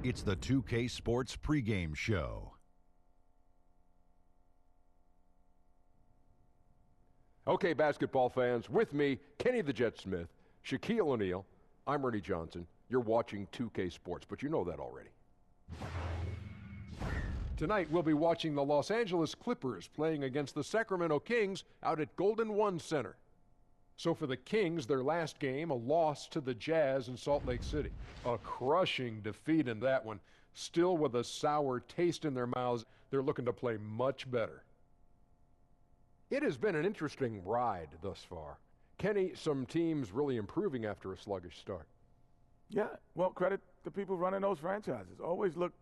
It's the 2K Sports pregame show. Okay, basketball fans, with me, Kenny the Jet Smith, Shaquille O'Neal, I'm Ernie Johnson. You're watching 2K Sports, but you know that already. Tonight, we'll be watching the Los Angeles Clippers playing against the Sacramento Kings out at Golden One Center. So for the Kings, their last game, a loss to the Jazz in Salt Lake City. A crushing defeat in that one. Still with a sour taste in their mouths, they're looking to play much better. It has been an interesting ride thus far. Kenny, some teams really improving after a sluggish start. Yeah, well, credit the people running those franchises. Always look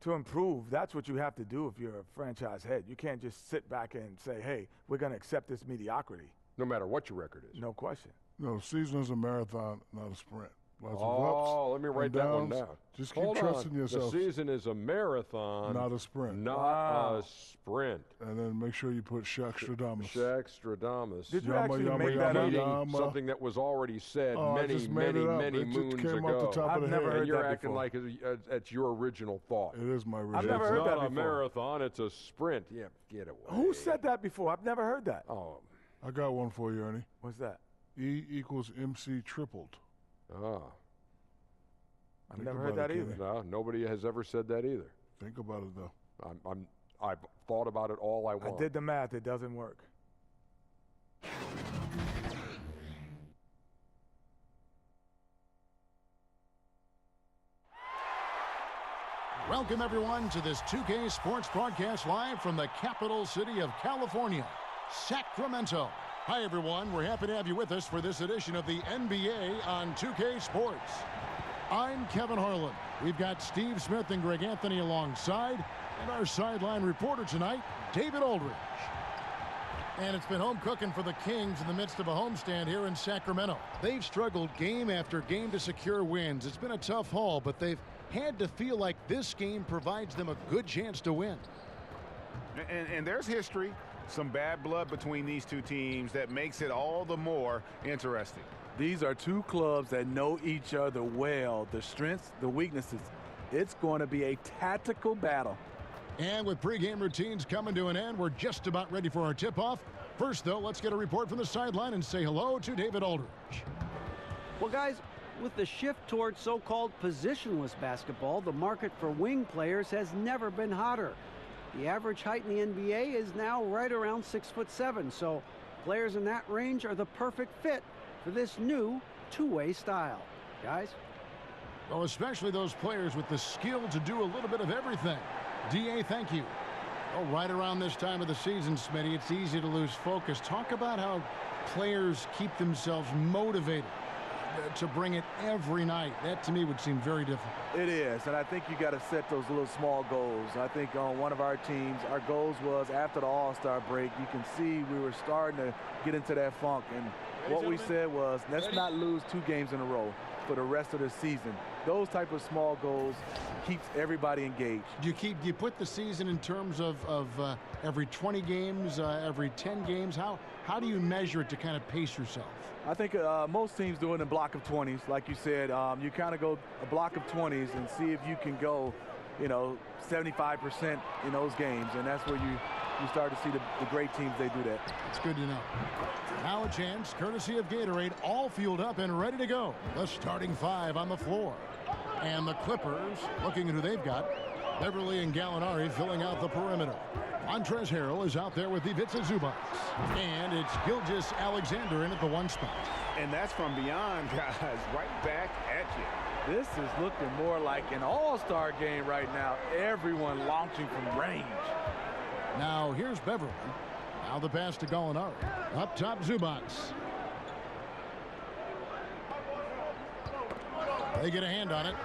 to improve. That's what you have to do if you're a franchise head. You can't just sit back and say, hey, we're going to accept this mediocrity. No matter what your record is. No question. No, the season is a marathon, not a sprint. Lots of ups, let me write that one down. Just keep trusting yourself. The season is a marathon, not a sprint. Not a sprint. And then make sure you put Shaqstradamus. Shaqstradamus. Did you actually make that up? Something that was already said many moons ago. I've never heard and you're that acting before. like it's your original thought. It is my original I've never heard that It's not before. a marathon, it's a sprint. Yeah, get away. Who said that before? I've never heard that. Oh. I got one for you, Ernie. What's that? E equals MC tripled. Ah. I've never heard that either. No, nobody has ever said that either. Think about it, though. I've thought about it all I want. I did the math. It doesn't work. Welcome, everyone, to this 2K Sports broadcast live from the capital city of California, Sacramento. Hi, everyone. We're happy to have you with us for this edition of the NBA on 2K Sports. I'm Kevin Harlan. We've got Steve Smith and Greg Anthony alongside, and our sideline reporter tonight, David Aldridge. And it's been home cooking for the Kings in the midst of a homestand here in Sacramento. They've struggled game after game to secure wins. It's been a tough haul, but they've had to feel like this game provides them a good chance to win. And there's history, some bad blood between these two teams that makes it all the more interesting. These are two clubs that know each other well, the strengths, the weaknesses. It's going to be a tactical battle. And with pregame routines coming to an end, we're just about ready for our tip-off. First, though, let's get a report from the sideline and say hello to David Aldridge. Well, guys, with the shift towards so-called positionless basketball, the market for wing players has never been hotter. The average height in the NBA is now right around 6'7", so players in that range are the perfect fit for this new two-way style. Guys? Well, especially those players with the skill to do a little bit of everything. D.A., thank you. Oh, right around this time of the season, Smitty, it's easy to lose focus. Talk about how players keep themselves motivated to bring it every night. That, to me, would seem very difficult. It is, and I think you got to set those little small goals. I think on one of our teams, our goals was after the All-Star break, you can see we were starting to get into that funk, and what we said was, let's not lose 2 games in a row for the rest of the season. Those type of small goals keeps everybody engaged. Do you put the season in terms of every 20 games, every 10 games? How do you measure it to kind of pace yourself? I think most teams do it in a block of 20s. Like you said, you kind of go a block of 20s and see if you can go, 75% in those games. And that's where you start to see the great teams, they do that. It's good to know. Now a chance, courtesy of Gatorade, all fueled up and ready to go. The starting 5 on the floor. And the Clippers, looking at who they've got, Beverly and Gallinari filling out the perimeter. Montrezl Harrell is out there with Ivica Zubac. And it's Gilgeous Alexander in at the 1 spot. And that's from beyond, guys, right back at you. This is looking more like an all-star game right now. Everyone launching from range. Now here's Beverly. Now the pass to Gallinari. Up top, Zubac. They get a hand on it.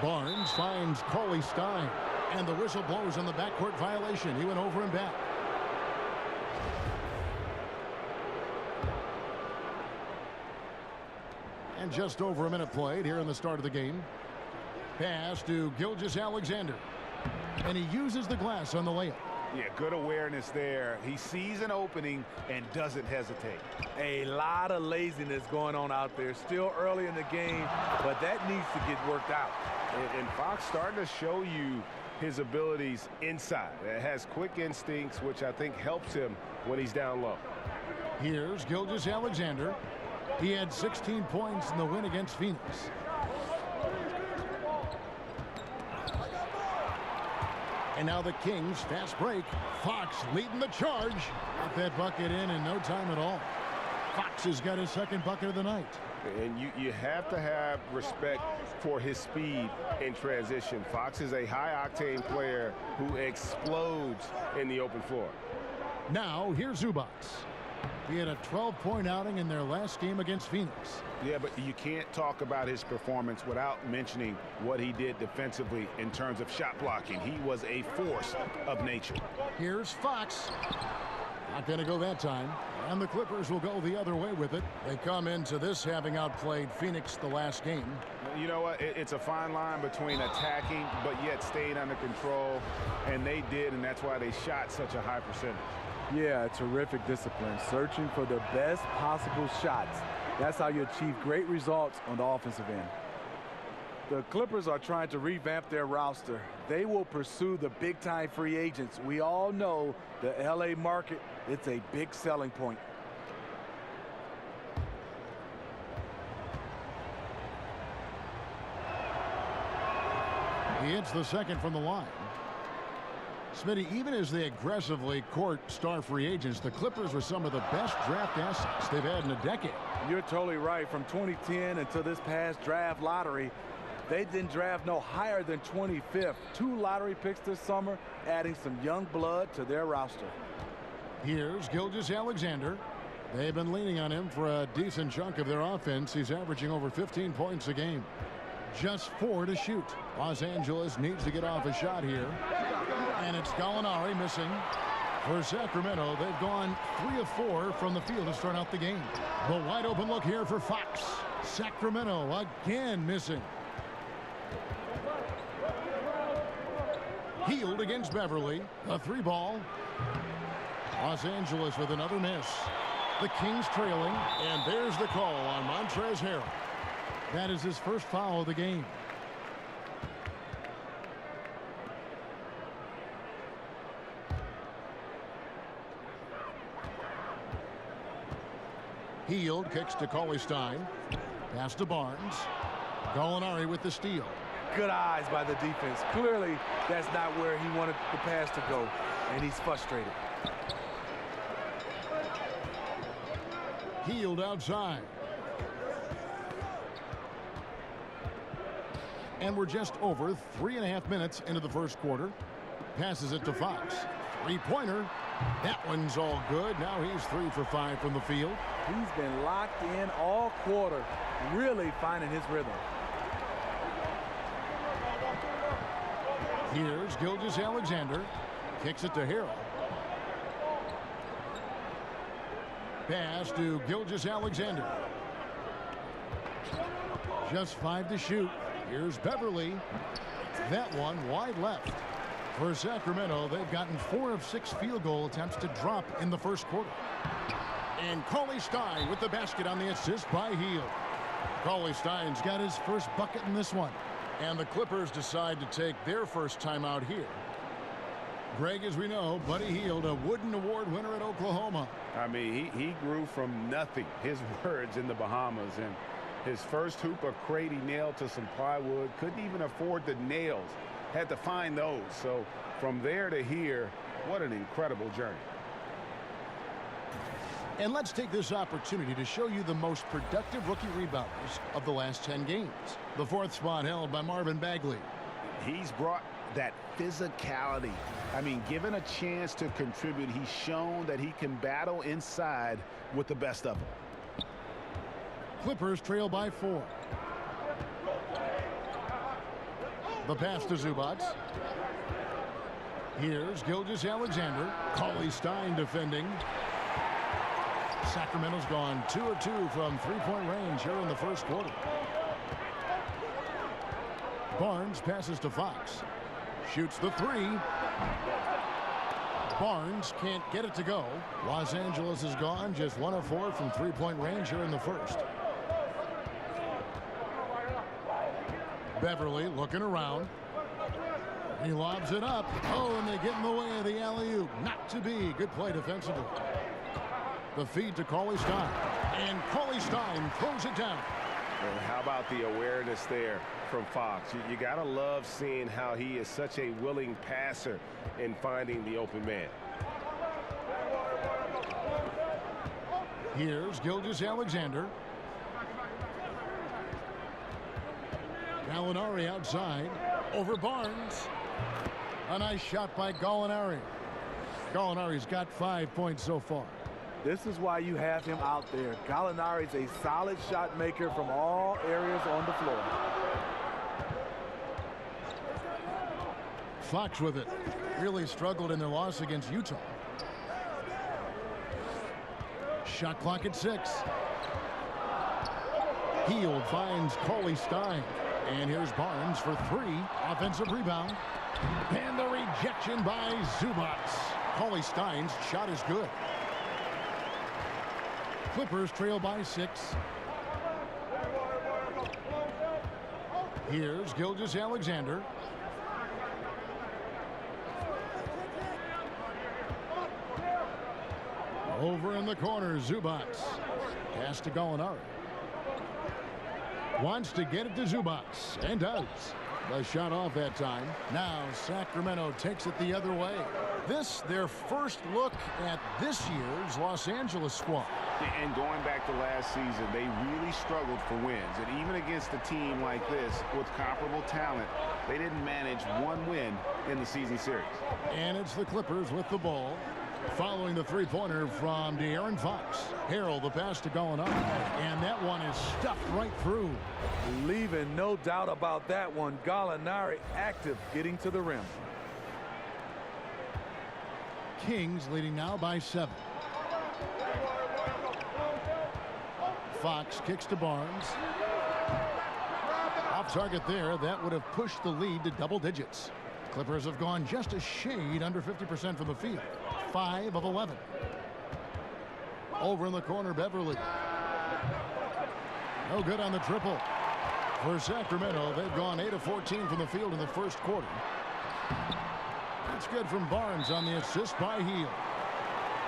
Barnes finds Cauley Stein. And the whistle blows on the backcourt violation. He went over and back. And just over a minute played here in the start of the game. Pass to Gilgeous Alexander. And he uses the glass on the layup. Yeah, good awareness there. He sees an opening and doesn't hesitate. A lot of laziness going on out there. Still early in the game, but that needs to get worked out. And Fox starting to show you his abilities inside. It has quick instincts, which I think helps him when he's down low. Here's Gilgeous-Alexander. He had 16 points in the win against Phoenix. And now the Kings, fast break. Fox leading the charge. Got that bucket in no time at all. Fox has got his second bucket of the night. And you have to have respect for his speed in transition. Fox is a high-octane player who explodes in the open floor. Now, here's Zubac. He had a 12-point outing in their last game against Phoenix. Yeah, but you can't talk about his performance without mentioning what he did defensively in terms of shot blocking. He was a force of nature. Here's Fox. Not going to go that time. And the Clippers will go the other way with it. They come into this having outplayed Phoenix the last game. You know what? It's a fine line between attacking but yet staying under control. And they did, and that's why they shot such a high percentage. Yeah, terrific discipline. Searching for the best possible shots. That's how you achieve great results on the offensive end. The Clippers are trying to revamp their roster. They will pursue the big-time free agents. We all know the LA market, it's a big selling point. He hits the second from the line. Smitty, even as they aggressively court star free agents, the Clippers are some of the best draft assets they've had in a decade. You're totally right. From 2010 until this past draft lottery, they didn't draft no higher than 25th. 2 lottery picks this summer, adding some young blood to their roster. Here's Gilgeous-Alexander. They've been leaning on him for a decent chunk of their offense. He's averaging over 15 points a game. Just 4 to shoot. Los Angeles needs to get off a shot here. And it's Gallinari missing. For Sacramento, they've gone 3 of 4 from the field to start out the game. The wide open look here for Fox. Sacramento again missing. Healed against Beverly. A 3-ball. Los Angeles with another miss. The Kings trailing. And there's the call on Montrezl Harrell. That is his first foul of the game. Healed, kicks to Cauley-Stein. Pass to Barnes. Gallinari with the steal. Good eyes by the defense. Clearly, that's not where he wanted the pass to go, and he's frustrated. Healed outside. And we're just over 3.5 minutes into the first quarter. Passes it to Fox. 3-pointer. That one's all good. Now he's 3 for 5 from the field. He's been locked in all quarter, really finding his rhythm. Here's Gilgeous-Alexander. Kicks it to Harrell. Pass to Gilgeous-Alexander. Just 5 to shoot. Here's Beverly. That one wide left. For Sacramento, they've gotten 4 of 6 field goal attempts to drop in the first quarter. And Cauley-Stein with the basket on the assist by Hield. Cauley-Stein's got his first bucket in this one. And the Clippers decide to take their first timeout here. Greg, as we know, Buddy Hield, a Wooden Award winner at Oklahoma. I mean, he grew from nothing, his words, in the Bahamas. And his first hoop of crate, he nailed to some plywood. Couldn't even afford the nails. Had to find those. So from there to here, what an incredible journey. And let's take this opportunity to show you the most productive rookie rebounders of the last 10 games. The 4th spot held by Marvin Bagley. He's brought that physicality. I mean, given a chance to contribute, he's shown that he can battle inside with the best of them. Clippers trail by 4. The pass to Zubac. Here's Gilgeous-Alexander. Cauley-Stein defending. Sacramento's gone 2 of 2 from 3-point range here in the first quarter. Barnes passes to Fox. Shoots the 3. Barnes can't get it to go. Los Angeles is gone, just 1 of 4 from three-point range here in the first. Beverly looking around. He lobs it up. Oh, and they get in the way of the alley-oop. Not to be. Good play defensively. The feed to Cauley Stein. And Cauley Stein throws it down. And how about the awareness there from Fox? You got to love seeing how he is such a willing passer in finding the open man. Here's Gilgeous-Alexander. Gallinari outside. Over Barnes. A nice shot by Gallinari. Gallinari's got 5 points so far. This is why you have him out there. Gallinari's a solid shot maker from all areas on the floor. Fox with it. Really struggled in their loss against Utah. Shot clock at 6. Hield finds Cauley Stein. And here's Barnes for 3. Offensive rebound. And the rejection by Zubac. Cauley Stein's shot is good. Clippers trail by 6. Here's Gilgeous-Alexander. Over in the corner, Zubac. Pass to Gallinari. Wants to get it to Zubac, and does. The shot off that time. Now Sacramento takes it the other way. This, their first look at this year's Los Angeles squad. And going back to last season, they really struggled for wins. And even against a team like this with comparable talent, they didn't manage one win in the season series. And it's the Clippers with the ball. Following the three-pointer from De'Aaron Fox. Harrell the pass to Gallinari. And that one is stuffed right through. Leaving no doubt about that one. Gallinari active, getting to the rim. Kings leading now by 7. Fox kicks to Barnes. Off target there. That would have pushed the lead to double digits. Clippers have gone just a shade under 50% from the field. 5 of 11. Over in the corner, Beverly. No good on the triple. For Sacramento, they've gone 8 of 14 from the field in the first quarter. That's good from Barnes on the assist by Hield.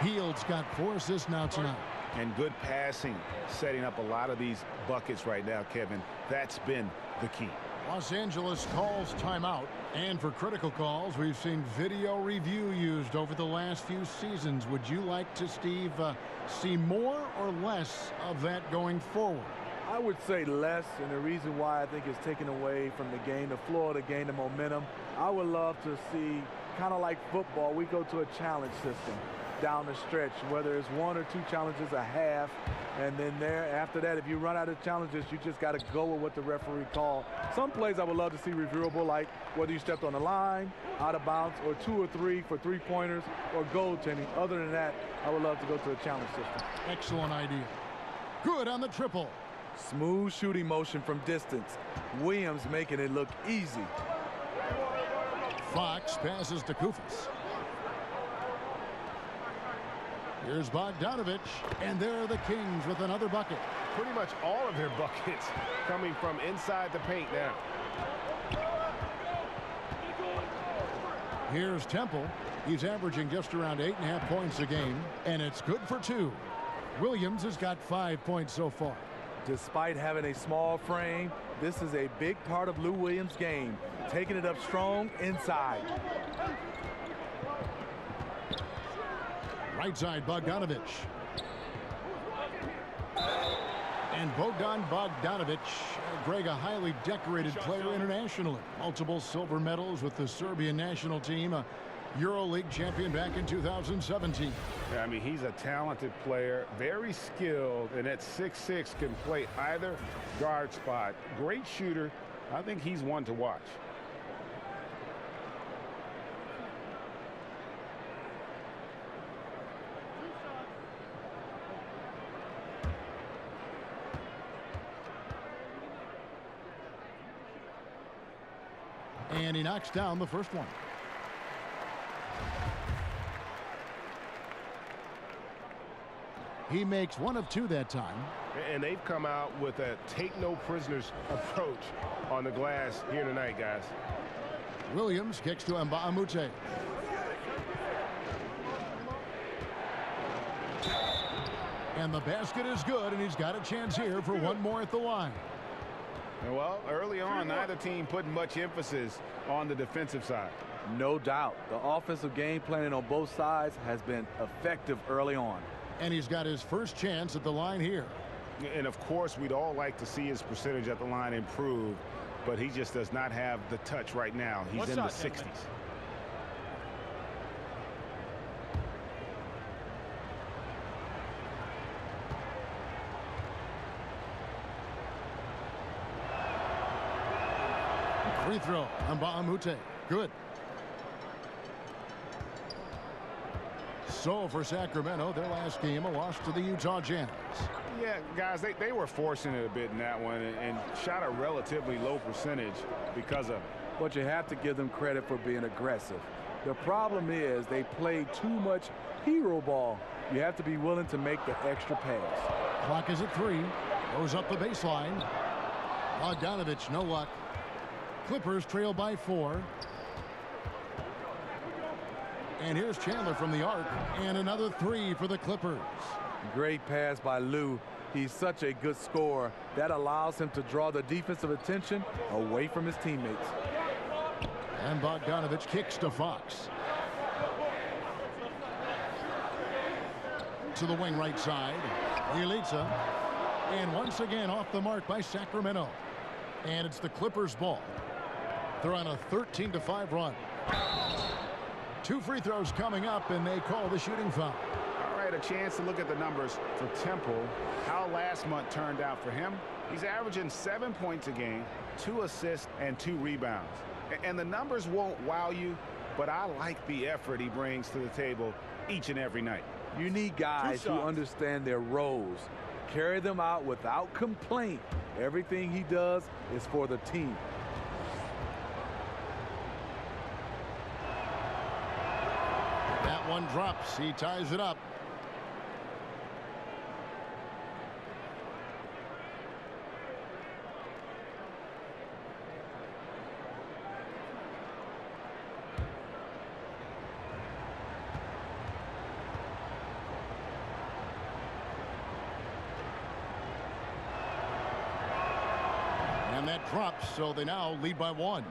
Hield's got 4 assists now tonight. And good passing, setting up a lot of these buckets right now, Kevin. That's been the key. Los Angeles calls timeout. And for critical calls, we've seen video review used over the last few seasons. Would you like to, Steve, see more or less of that going forward? I would say less, and the reason why I think it's taken away from the game, the floor, to gain the momentum. I would love to see, kind of like football, we go to a challenge system down the stretch, whether it's 1 or 2 challenges a half, and then after that, if you run out of challenges, you just got to go with what the referee called. Some plays I would love to see reviewable, like whether you stepped on the line, out of bounds, or 2 or 3 for 3-pointers or goaltending. Other than that, I would love to go to a challenge system. Excellent idea. Good on the triple. Smooth shooting motion from distance. Williams making it look easy. Fox passes to Koufos. Here's Bogdanovich, and there are the Kings with another bucket. Pretty much all of their buckets coming from inside the paint now. Here's Temple. He's averaging just around 8.5 points a game, and it's good for 2. Williams has got 5 points so far. Despite having a small frame, this is a big part of Lou Williams' game, taking it up strong inside. Right side, Bogdanovich. And Bogdan Bogdanovich, Greg, a highly decorated player internationally. Multiple silver medals with the Serbian national team, a EuroLeague champion back in 2017. Yeah, I mean, he's a talented player, very skilled, and at 6'6" can play either guard spot. Great shooter. I think he's one to watch. And he knocks down the first one. He makes one of two that time. And they've come out with a take-no-prisoners approach on the glass here tonight, guys. Williams kicks to Mbamute. And the basket is good, and he's got a chance here for one more at the line. Well, early on, neither team putting much emphasis on the defensive side. No doubt. The offensive game planning on both sides has been effective early on. And he's got his first chance at the line here. And, of course, we'd all like to see his percentage at the line improve, but he just does not have the touch right now. He's in the 60s. Free throw on Mbamute. Good. So for Sacramento, their last game, a loss to the Utah Jazz. Yeah, guys, they were forcing it a bit in that one and shot a relatively low percentage because of it. But you have to give them credit for being aggressive. The problem is they played too much hero ball. You have to be willing to make the extra pass. Clock is at 3. Goes up the baseline. Bogdanovich, no luck. Clippers trail by 4. And here's Chandler from the arc, and another 3 for the Clippers. Great pass by Lou. He's such a good scorer. That allows him to draw the defensive attention away from his teammates. And Bogdanovich kicks to Fox. To the wing right side. Bjelica. And once again off the mark by Sacramento. And it's the Clippers' ball. They're on a 13-5 run. 2 free throws coming up, and they call the shooting foul. All right, a chance to look at the numbers for Temple. How last month turned out for him. He's averaging 7 points a game, 2 assists, and 2 rebounds. And the numbers won't wow you, but I like the effort he brings to the table each and every night. You need guys who understand their roles. Carry them out without complaint. Everything he does is for the team. That one drops. He ties it up. And that drops, so they now lead by 1.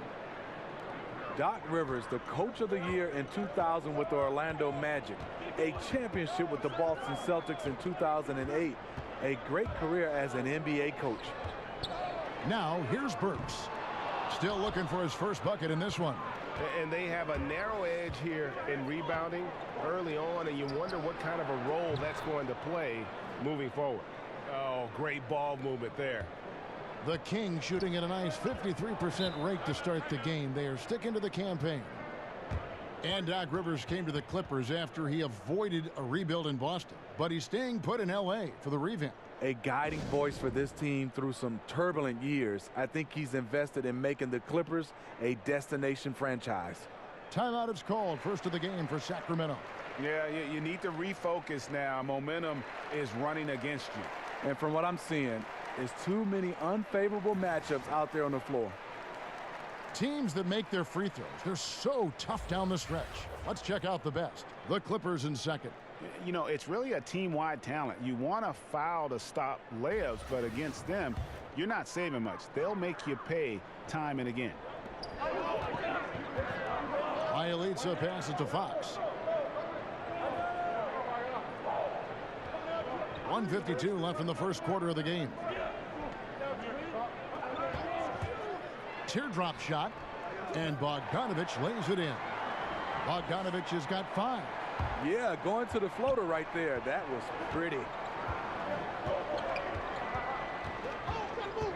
Doc Rivers, the coach of the year in 2000 with the Orlando Magic, a championship with the Boston Celtics in 2008, a great career as an NBA coach. Now here's Burks, still looking for his first bucket in this one. And they have a narrow edge here in rebounding early on, and you wonder what kind of a role that's going to play moving forward. Oh, great ball movement there. The Kings shooting at a nice 53% rate to start the game. They are sticking to the campaign. And Doc Rivers came to the Clippers after he avoided a rebuild in Boston. But he's staying put in L.A. for the revamp. A guiding voice for this team through some turbulent years. I think he's invested in making the Clippers a destination franchise. Timeout is called. First of the game for Sacramento. Yeah, you need to refocus now. Momentum is running against you. And from what I'm seeing, there's too many unfavorable matchups out there on the floor. Teams that make their free throws, they're so tough down the stretch. Let's check out the best. The Clippers in second. You know, it's really a team-wide talent. You want to foul to stop layups, but against them, you're not saving much. They'll make you pay time and again. Bjelica passes to Fox. 1:52 left in the first quarter of the game. Teardrop shot, and Bogdanovich lays it in. Bogdanovich has got 5. Yeah, going to the floater right there. That was pretty.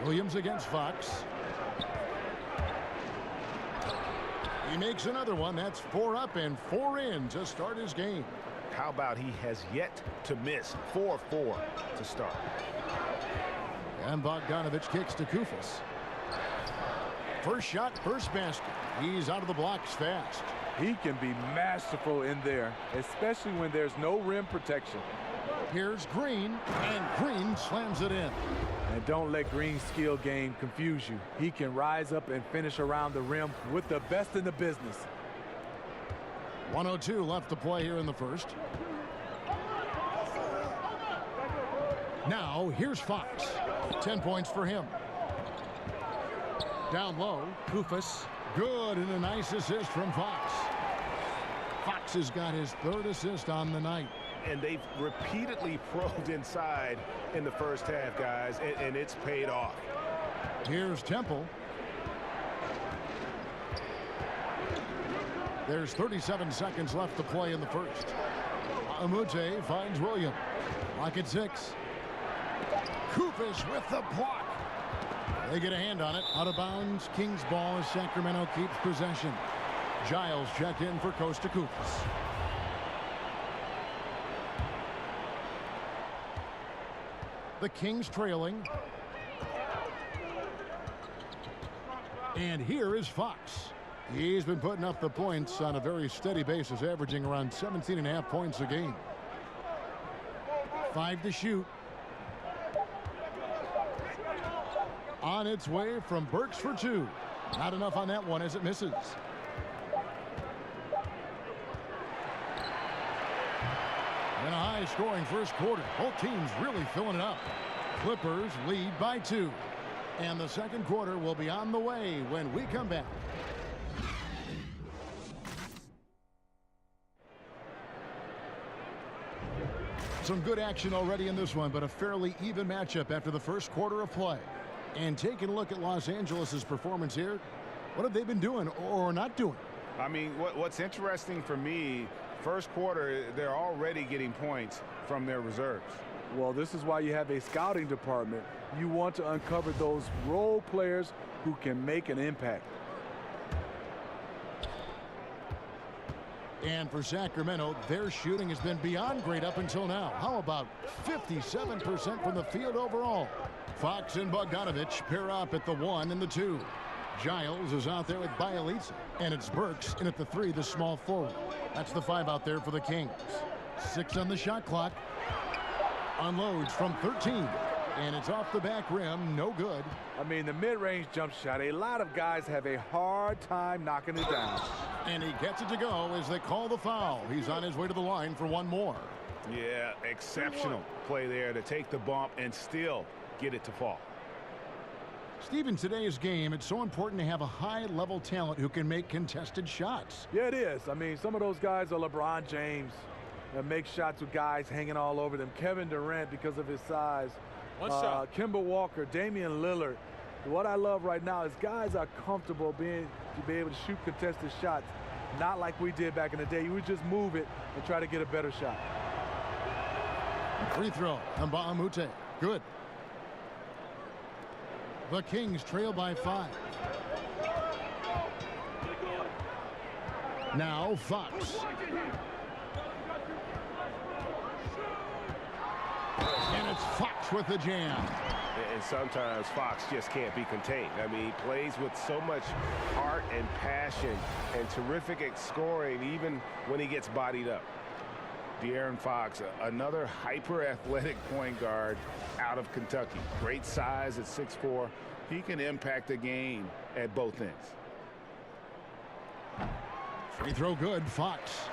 Williams against Fox. He makes another one. That's 4 up and 4 in to start his game. How about he has yet to miss 4-4 to start. And Bogdanovich kicks to Kufis. First shot, first basket. He's out of the blocks fast. He can be masterful in there, especially when there's no rim protection. Here's Green, and Green slams it in. And don't let Green's skill game confuse you. He can rise up and finish around the rim with the best in the business. 1:02 left to play here in the first. Now, here's Fox. 10 points for him. Down low, Kufas. Good, and a nice assist from Fox. Fox has got his third assist on the night. And they've repeatedly probed inside in the first half, guys, and it's paid off. Here's Temple. There's 37 seconds left to play in the first. Amute finds William. Lock at 6. Kufas with the block. They get a hand on it. Out of bounds. Kings ball as Sacramento keeps possession. Giles checked in for Costa Kufas. The Kings trailing. And here is Fox. He's been putting up the points on a very steady basis, averaging around 17.5 points a game. 5 to shoot. On its way from Burks for 2. Not enough on that one as it misses. In a high-scoring first quarter. Both teams really filling it up. Clippers lead by 2. And the second quarter will be on the way when we come back. Some good action already in this one, but a fairly even matchup after the first quarter of play. And taking a look at Los Angeles' performance here, what have they been doing or not doing? I mean, what's interesting for me, first quarter, they're already getting points from their reserves. Well, this is why you have a scouting department. You want to uncover those role players who can make an impact. And for Sacramento, their shooting has been beyond great up until now. How about 57% from the field overall? Fox and Bogdanovich pair up at the 1 and the 2. Giles is out there with Bielitsa, and it's Burks in at the 3, the small forward. That's the 5 out there for the Kings. 6 on the shot clock. Unloads from 13, and it's off the back rim, no good. I mean, the mid-range jump shot, a lot of guys have a hard time knocking it down. And he gets it to go as they call the foul. He's on his way to the line for one more. Yeah, exceptional play there to take the bump and still get it to fall. Steve, in today's game, it's so important to have a high-level talent who can make contested shots. Yeah, it is. I mean, some of those guys are LeBron James. Make shots with guys hanging all over them. Kevin Durant because of his size. One shot. Kemba Walker, Damian Lillard. What I love right now is guys are comfortable to be able to shoot contested shots. Not like we did back in the day. You would just move it and try to get a better shot. Free throw. Mbamute. Good. The Kings trail by 5. Now Fox. And it's Fox with the jam. And sometimes Fox just can't be contained. I mean, he plays with so much heart and passion and terrific at scoring even when he gets bodied up. De'Aaron Fox, another hyper-athletic point guard out of Kentucky. Great size at 6'4". He can impact the game at both ends. Free throw good, Fox.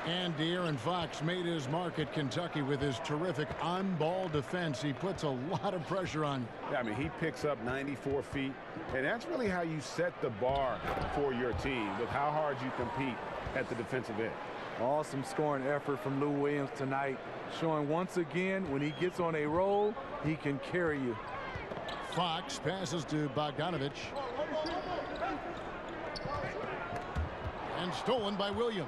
And De'Aaron Fox made his mark at Kentucky with his terrific on-ball defense. He puts a lot of pressure on you. Yeah, I mean, he picks up 94 feet, and that's really how you set the bar for your team, with how hard you compete at the defensive end. Awesome scoring effort from Lou Williams tonight, showing once again when he gets on a roll, he can carry you. Fox passes to Bogdanovich. And stolen by Williams.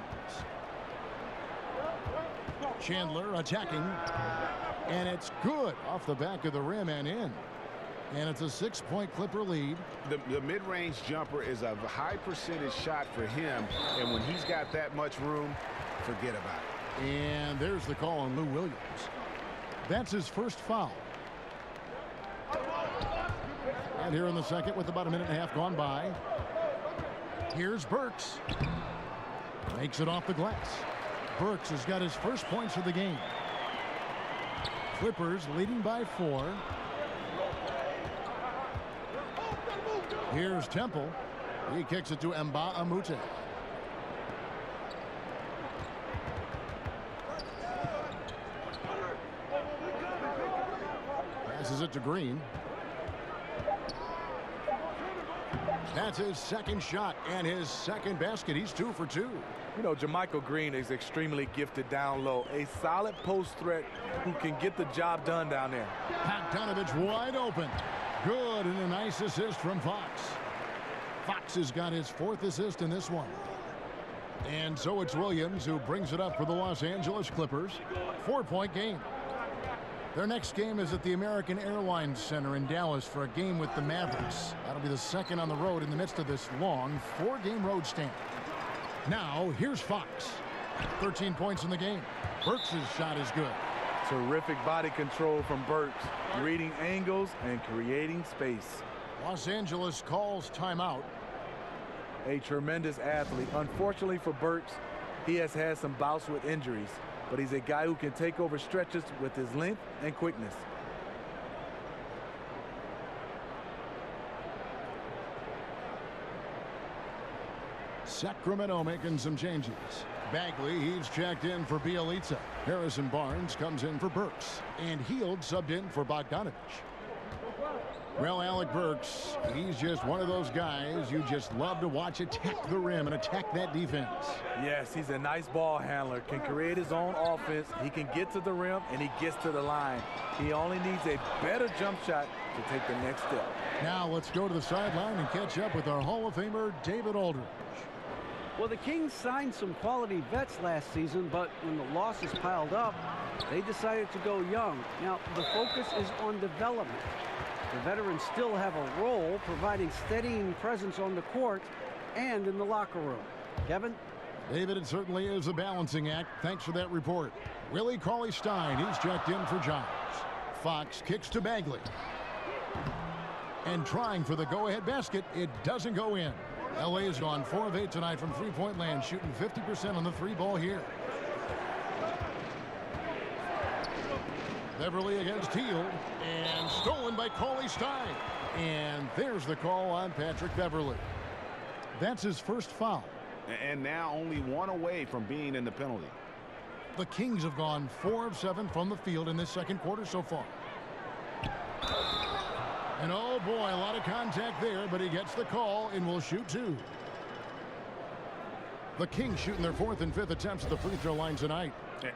Chandler attacking. And it's good off the back of the rim and in. And it's a 6-point Clipper lead. The mid-range jumper is a high percentage shot for him, and when he's got that much room, forget about it. And there's the call on Lou Williams. That's his first foul. And here in the second with about a minute and a half gone by. Here's Burks. Makes it off the glass. Burks has got his first points of the game. Clippers leading by 4. Here's Temple. He kicks it to Mba Amute. Passes it to Green. That's his second shot and his second basket. He's 2 for 2. You know, JaMychal Green is extremely gifted down low. A solid post threat who can get the job done down there. Bogdanovich wide open. Good, and a nice assist from Fox. Fox has got his 4th assist in this one. And so it's Williams who brings it up for the Los Angeles Clippers. 4-point game. Their next game is at the American Airlines Center in Dallas for a game with the Mavericks. That'll be the second on the road in the midst of this long 4-game road stand. Now, here's Fox. 13 points in the game. Burks' shot is good. Terrific body control from Burks, reading angles and creating space. Los Angeles calls timeout. A tremendous athlete. Unfortunately for Burks, he has had some bouts with injuries, but he's a guy who can take over stretches with his length and quickness. Sacramento making some changes. Bagley, he's checked in for Bielitsa. Harrison Barnes comes in for Burks. And Hield subbed in for Bogdanovich. Well, Alec Burks, he's just one of those guys you just love to watch attack the rim and attack that defense. Yes, he's a nice ball handler, can create his own offense. He can get to the rim, and he gets to the line. He only needs a better jump shot to take the next step. Now let's go to the sideline and catch up with our Hall of Famer, David Aldridge. Well, the Kings signed some quality vets last season, but when the losses piled up, they decided to go young. Now, the focus is on development. The veterans still have a role providing steadying presence on the court and in the locker room. Kevin? David, it certainly is a balancing act. Thanks for that report. Willie Cauley-Stein, he's checked in for Giles. Fox kicks to Bagley. And trying for the go-ahead basket, it doesn't go in. LA has gone 4 of 8 tonight from three-point land, shooting 50% on the 3-ball here. Beverly against Hield, and stolen by Cauley-Stein. And there's the call on Patrick Beverly. That's his first foul. And now only 1 away from being in the penalty. The Kings have gone 4 of 7 from the field in this second quarter so far. And oh boy, a lot of contact there, but he gets the call and will shoot 2. The Kings shooting their 4th and 5th attempts at the free throw line tonight.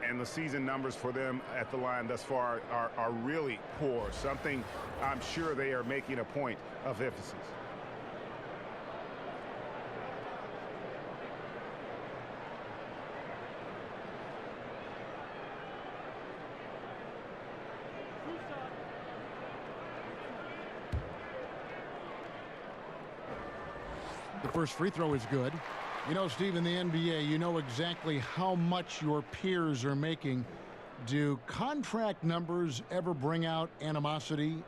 And the season numbers for them at the line thus far are really poor. Something I'm sure they are making a point of emphasis. The first free throw is good. You know, Steve, in the NBA, you know exactly how much your peers are making. Do contract numbers ever bring out animosity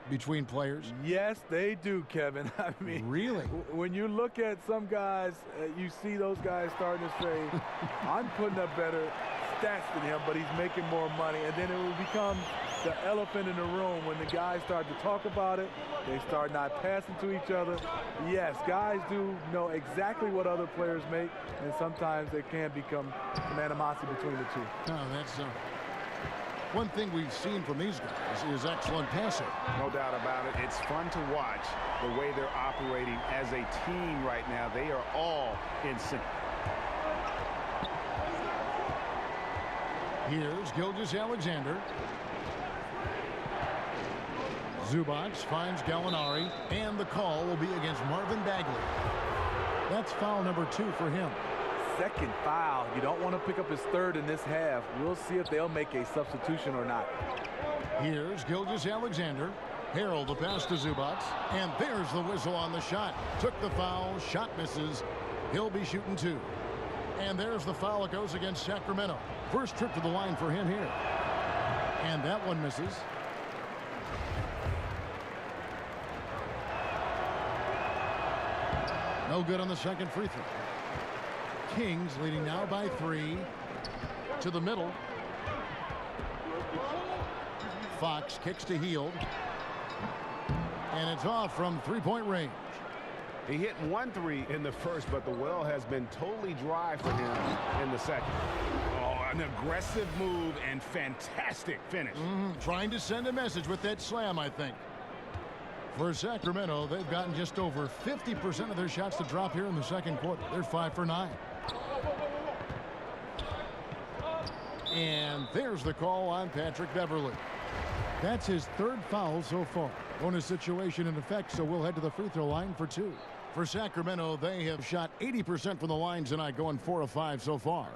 between players? Yes, they do, Kevin. I mean, really? When you look at some guys, you see those guys starting to say, I'm putting up better stats than him, but he's making more money. And then it will become the elephant in the room when the guys start to talk about it. They start not passing to each other. Yes, guys do know exactly what other players make, and sometimes there can become some animosity between the two. Oh, that's one thing we've seen from these guys is excellent passing. No doubt about it. It's fun to watch the way they're operating as a team right now. They are all in sync. Here's Gilgeous-Alexander. Zubac finds Gallinari, and the call will be against Marvin Bagley. That's foul number 2 for him. Second foul. You don't want to pick up his 3rd in this half. We'll see if they'll make a substitution or not. Here's Gilgeous-Alexander. Harrell the pass to Zubac, and there's the whistle on the shot. Took the foul, shot misses. He'll be shooting 2. And there's the foul that goes against Sacramento. First trip to the line for him here. And that one misses. No good on the second free throw. Kings leading now by 3. To the middle. Fox kicks to Heald. And it's off from three-point range. He hit 1 3 in the first, but the well has been totally dry for him in the second. Oh, an aggressive move and fantastic finish. Trying to send a message with that slam, I think. For Sacramento, they've gotten just over 50% of their shots to drop here in the second quarter. They're 5 for 9. And there's the call on Patrick Beverley. That's his third foul so far. Bonus situation in effect, so we'll head to the free throw line for 2. For Sacramento, they have shot 80% from the line tonight, going 4 of 5 so far.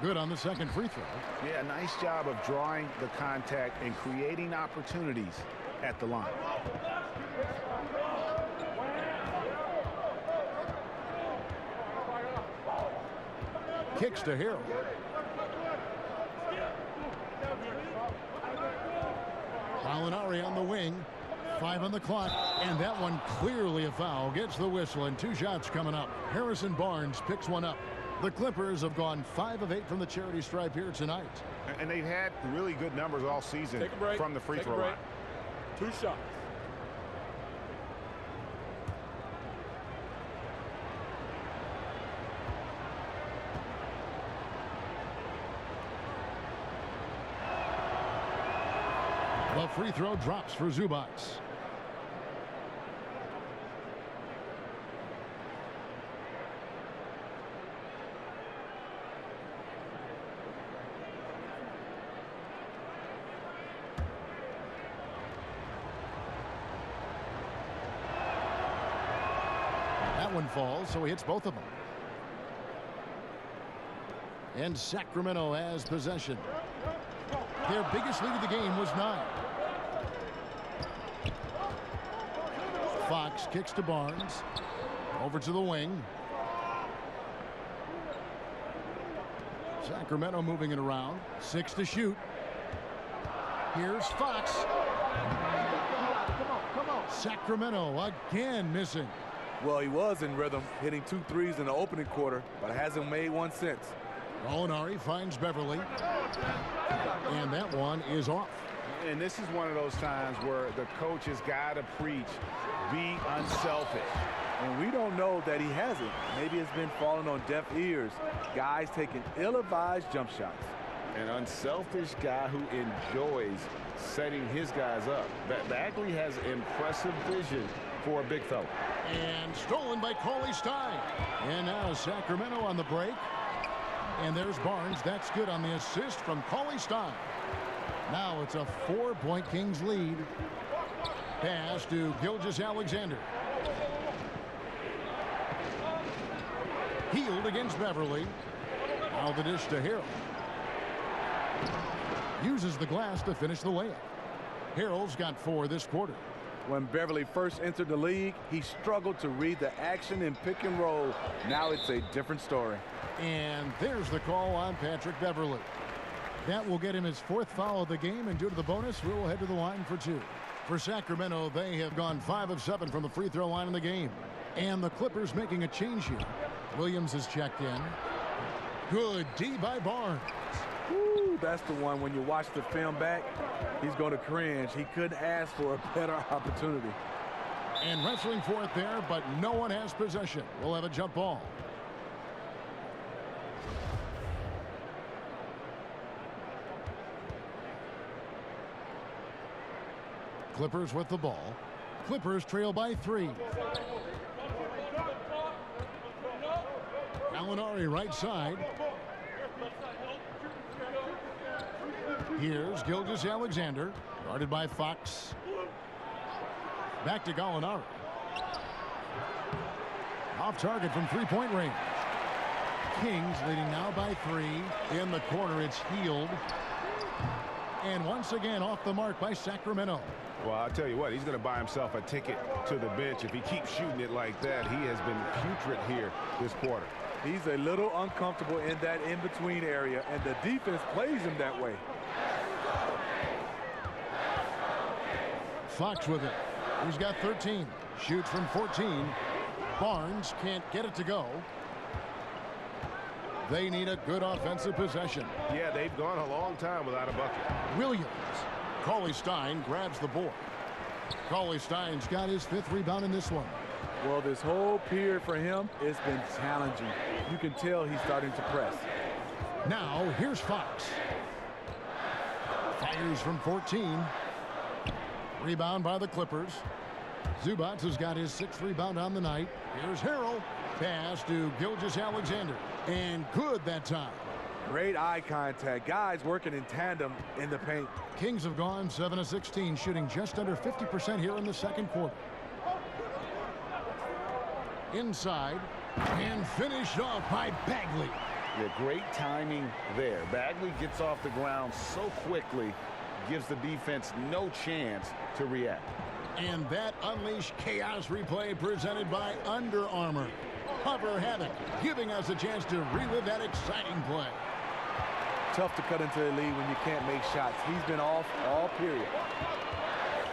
Good on the second free throw. Yeah, nice job of drawing the contact and creating opportunities at the line. Kicks to Harrell. Molinari on the wing. 5 on the clock. And that one clearly a foul. Gets the whistle and 2 shots coming up. Harrison Barnes picks one up. The Clippers have gone 5 of 8 from the charity stripe here tonight. And they've had really good numbers all season from the free throw line. 2 shots. The free throw drops for Zubac. That one falls, so he hits both of them. And Sacramento has possession. Their biggest lead of the game was 9. Fox kicks to Barnes. Over to the wing. Sacramento moving it around. 6 to shoot. Here's Fox. Sacramento again missing. Well, he was in rhythm, hitting 2 threes in the opening quarter, but hasn't made one since. Molinari finds Beverley. And that one is off. And this is one of those times where the coach has got to preach, be unselfish. And we don't know that he hasn't. Maybe it's been falling on deaf ears. Guys taking ill-advised jump shots. An unselfish guy who enjoys setting his guys up. Bagley has impressive vision for a big fella. And stolen by Cauley Stein. And now Sacramento on the break. And there's Barnes. That's good on the assist from Cauley Stein. Now it's a 4-point Kings lead. Pass to Gilgeous-Alexander. Heald against Beverley. Now the dish to Harrell. Uses the glass to finish the layup. Harrell's got 4 this quarter. When Beverley first entered the league, he struggled to read the action in pick and roll. Now it's a different story. And there's the call on Patrick Beverley. That will get him his 4th foul of the game, and due to the bonus, we will head to the line for 2. For Sacramento, they have gone 5 of 7 from the free throw line in the game. And the Clippers making a change here. Williams is checked in. Good D by Barnes. Woo, that's the one when you watch the film back, he's going to cringe. He couldn't ask for a better opportunity. And wrestling for it there, but no one has possession. We'll have a jump ball. Clippers with the ball. Clippers trail by 3. Molinari right side. Here's Gilgeous-Alexander, guarded by Fox. Back to Gallinari. Off target from 3-point range. Kings leading now by 3. In the corner, it's Heald. And once again off the mark by Sacramento. Well, I'll tell you what, he's going to buy himself a ticket to the bench. If he keeps shooting it like that, he has been putrid here this quarter. He's a little uncomfortable in that in-between area, and the defense plays him that way. Fox with it. He's got 13. Shoots from 14. Barnes can't get it to go. They need a good offensive possession. Yeah, they've gone a long time without a bucket. Williams. Cauley-Stein grabs the board. Cauley-Stein's got his 5th rebound in this one. Well, this whole period for him, it's been challenging. You can tell he's starting to press. Now, here's Fox. Fires from 14. Rebound by the Clippers. Zubac has got his 6th rebound on the night. Here's Harrell. Pass to Gilgeous-Alexander. And good that time. Great eye contact. Guys working in tandem in the paint. Kings have gone 7 of 16, shooting just under 50% here in the second quarter. Inside, and finished off by Bagley. Yeah, great timing there. Bagley gets off the ground so quickly, gives the defense no chance to react. And that unleashed chaos replay presented by Under Armour. Hover Havoc, giving us a chance to relive that exciting play. Tough to cut into the lead when you can't make shots. He's been off all period.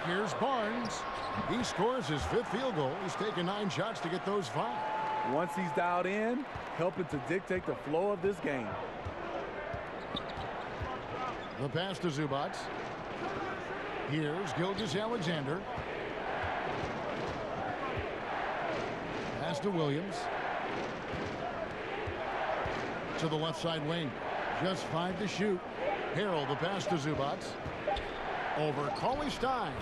Here's Barnes. He scores his 5th field goal. He's taken 9 shots to get those 5. Once he's dialed in, helping to dictate the flow of this game. The pass to Zubac. Here's Gilgeous-Alexander. Pass to Williams. To the left side wing. Just 5 to shoot. Harrell, the pass to Zubac. Over Cauley-Stein.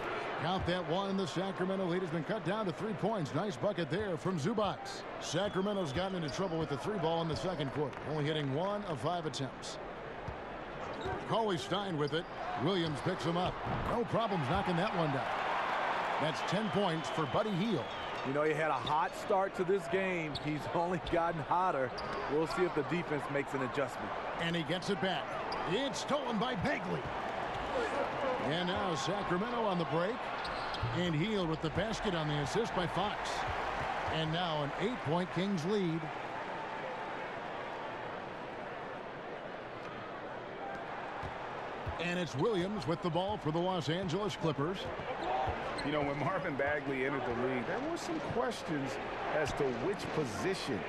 Count that one, and the Sacramento lead has been cut down to 3 points. Nice bucket there from Zubac. Sacramento's gotten into trouble with the 3 ball in the second quarter, only hitting 1 of 5 attempts. Cauley-Stein with it. Williams picks him up. No problems knocking that one down. That's 10 points for Buddy Hield. You know, he had a hot start to this game. He's only gotten hotter. We'll see if the defense makes an adjustment. And he gets it back. It's stolen by Bagley. And now Sacramento on the break. And Hield with the basket on the assist by Fox. And now an 8-point Kings lead. And it's Williams with the ball for the Los Angeles Clippers. You know, when Marvin Bagley entered the league, there were some questions as to which position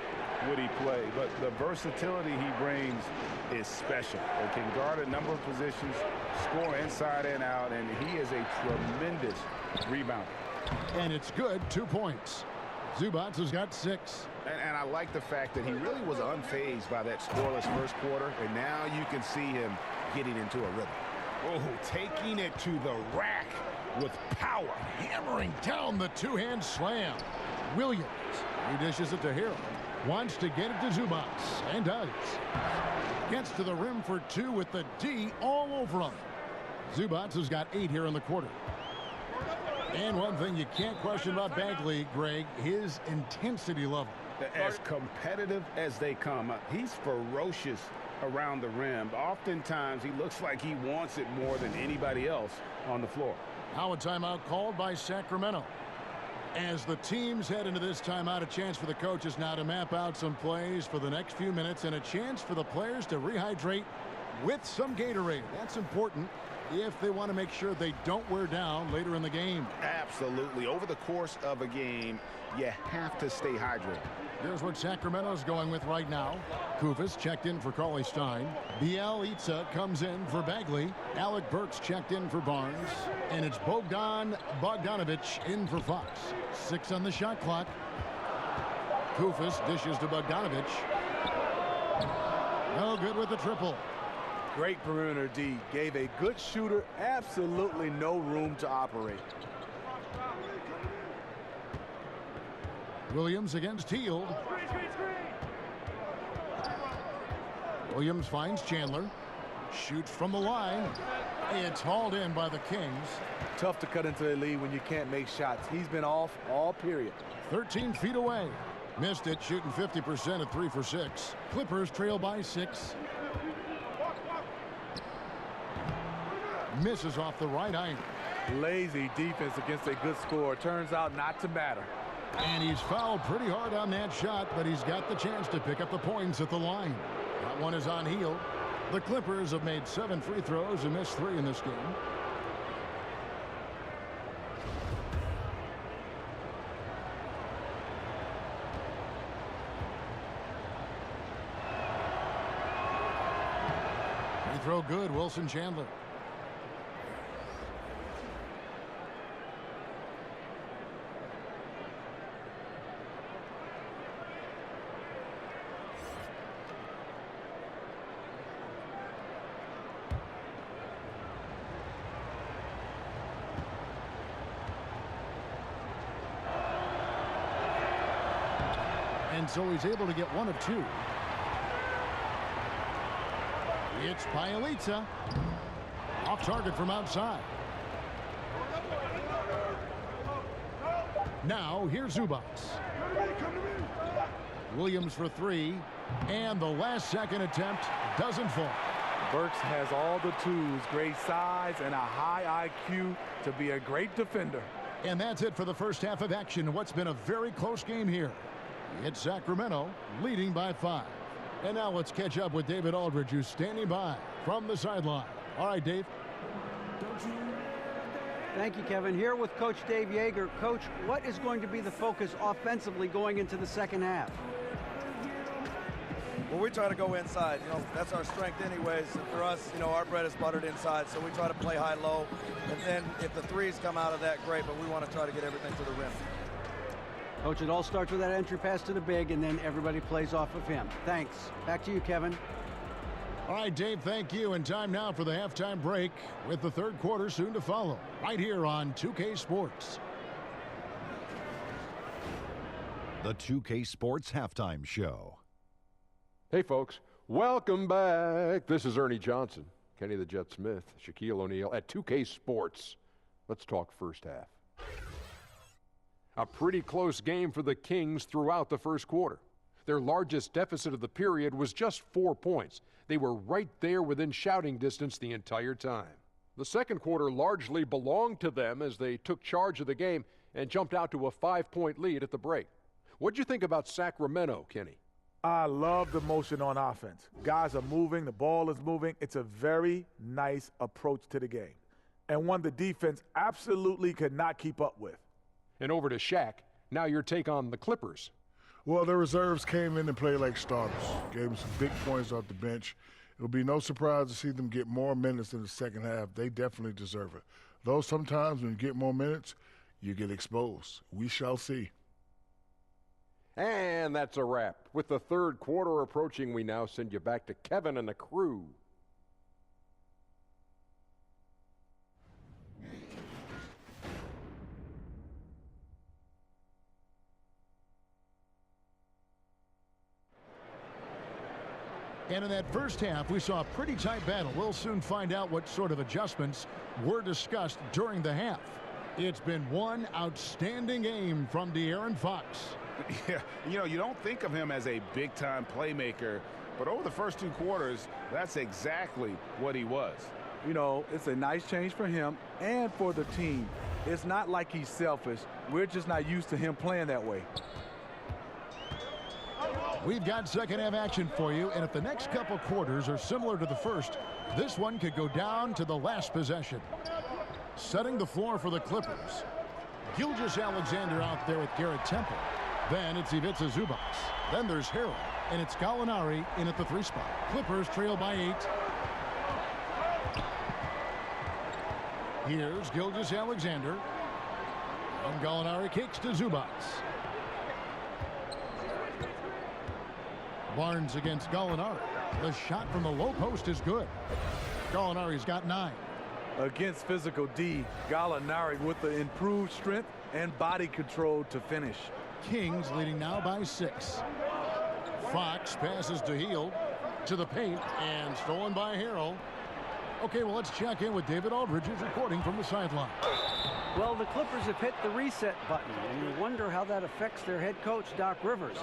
would he play, but the versatility he brings is special. He can guard a number of positions, score inside and out, and he is a tremendous rebounder. And it's good, 2 points. Zubac has got 6. And I like the fact that he really was unfazed by that scoreless first quarter, and now you can see him getting into a rhythm. Oh, taking it to the rack with power, hammering down the 2-hand slam. Williams, he dishes it to Harrell. Wants to get it to Zubac, and does. Gets to the rim for 2 with the D all over him. Zubac has got 8 here in the quarter. And one thing you can't question about Bagley, Greg, his intensity level. As competitive as they come, he's ferocious around the rim. Oftentimes, he looks like he wants it more than anybody else on the floor. Now a timeout called by Sacramento. As the teams head into this timeout, a chance for the coaches now to map out some plays for the next few minutes and a chance for the players to rehydrate with some Gatorade. That's important if they want to make sure they don't wear down later in the game. Absolutely. Over the course of a game, you have to stay hydrated. Here's what Sacramento's going with right now. Kufis checked in for Cauley-Stein. Bielitsa comes in for Bagley. Alec Burks checked in for Barnes. And it's Bogdan Bogdanovic in for Fox. 6 on the shot clock. Kufis dishes to Bogdanovic. No good with the triple. Great perimeter D. Gave a good shooter absolutely no room to operate. Williams against Hield. Williams finds Chandler. Shoots from the line. It's hauled in by the Kings. Tough to cut into the lead when you can't make shots. He's been off all period. 13 feet away. Missed it, shooting 50% at 3 for 6. Clippers trail by 6. Misses off the right angle. Lazy defense against a good score. Turns out not to matter. And he's fouled pretty hard on that shot, but he's got the chance to pick up the points at the line. That one is on Hield. The Clippers have made 7 free throws and missed 3 in this game. throw good, Wilson Chandler. And so he's able to get one of two. It's Pialitza. Off target from outside. Now here's Zubats. Williams for three. And the last second attempt doesn't fall. Burks has all the tools, great size and a high IQ to be a great defender. And that's it for the first half of action. What's been a very close game here. It's Sacramento leading by 5. And now let's catch up with David Aldridge, who's standing by from the sideline. All right, Dave. Thank you, Kevin. Here with Coach Dave Yeager. Coach, what is going to be the focus offensively going into the second half? Well, we try to go inside. You know, that's our strength anyways. For us, you know, our bread is buttered inside, so we try to play high-low. And then if the threes come out of that, great, but we want to try to get everything to the rim. Coach, it all starts with that entry pass to the big, and then everybody plays off of him. Thanks. Back to you, Kevin. All right, Dave, thank you. And time now for the halftime break with the third quarter soon to follow right here on 2K Sports. The 2K Sports Halftime Show. Hey, folks. Welcome back. This is Ernie Johnson, Kenny the Jet Smith, Shaquille O'Neal at 2K Sports. Let's talk first half. A pretty close game for the Kings throughout the first quarter. Their largest deficit of the period was just 4 points. They were right there within shouting distance the entire time. The second quarter largely belonged to them as they took charge of the game and jumped out to a 5-point lead at the break. What'd you think about Sacramento, Kenny? I love the motion on offense. Guys are moving, the ball is moving. It's a very nice approach to the game, and one the defense absolutely could not keep up with. And over to Shaq. Now your take on the Clippers. Well, the reserves came in and played like starters. Gave them some big points off the bench. It'll be no surprise to see them get more minutes in the second half. They definitely deserve it. Though sometimes when you get more minutes, you get exposed. We shall see. And that's a wrap. With the third quarter approaching, we now send you back to Kevin and the crew. And in that first half, we saw a pretty tight battle. We'll soon find out what sort of adjustments were discussed during the half. It's been one outstanding game from De'Aaron Fox. Yeah, you know, you don't think of him as a big-time playmaker, but over the first two quarters, that's exactly what he was. You know, it's a nice change for him and for the team. It's not like he's selfish. We're just not used to him playing that way. We've got second half action for you, and if the next couple quarters are similar to the first, this one could go down to the last possession. Setting the floor for the Clippers. Gilgeous-Alexander out there with Garrett Temple. Then it's Ivica Zubac. Then there's Harrell, and it's Gallinari in at the 3 spot. Clippers trail by 8. Here's Gilgeous-Alexander. And Gallinari kicks to Zubac. Barnes against Gallinari. The shot from the low post is good. Gallinari's got 9. Against physical D, Gallinari with the improved strength and body control to finish. Kings leading now by 6. Fox passes to Hield to the paint and stolen by Harrell. Okay, well, let's check in with David Aldridge, who's reporting from the sideline. Well, the Clippers have hit the reset button, and you wonder how that affects their head coach, Doc Rivers.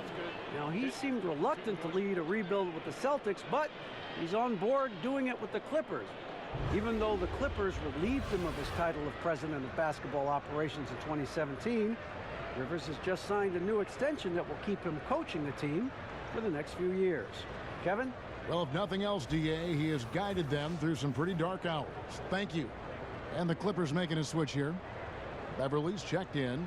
Now, he seemed reluctant to lead a rebuild with the Celtics, but he's on board doing it with the Clippers. Even though the Clippers relieved him of his title of president of basketball operations in 2017, Rivers has just signed a new extension that will keep him coaching the team for the next few years. Kevin? Well, if nothing else, DA, he has guided them through some pretty dark hours. Thank you. And the Clippers making a switch here. Beverly's checked in.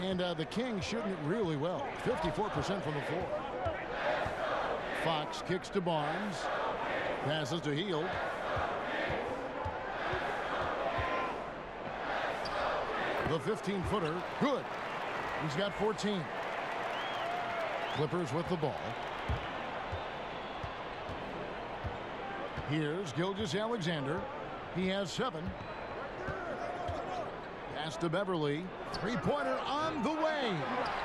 And the Kings shooting it really well. 54% from the floor. Fox kicks to Barnes. Passes to Hield. The 15-footer, good. He's got 14. Clippers with the ball. Here's Gilgeous-Alexander. He has 7. Pass to Beverly. Three-pointer on the way.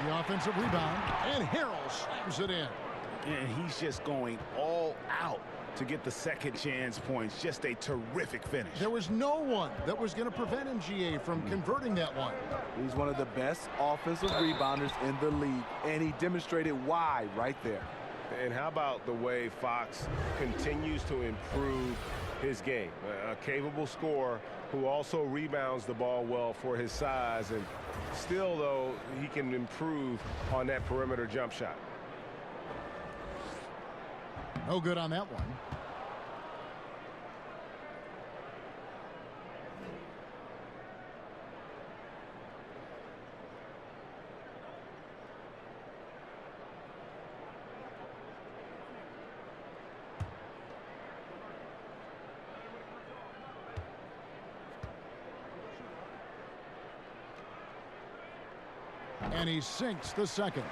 The offensive rebound, and Harrell slams it in. And he's just going all out to get the second chance points. Just a terrific finish. There was no one that was going to prevent him, GA, from converting that one. He's one of the best offensive rebounders in the league, and he demonstrated why right there. And how about the way Fox continues to improve his game? A capable scorer who also rebounds the ball well for his size, and still, though, he can improve on that perimeter jump shot. No good on that one. And he sinks the second.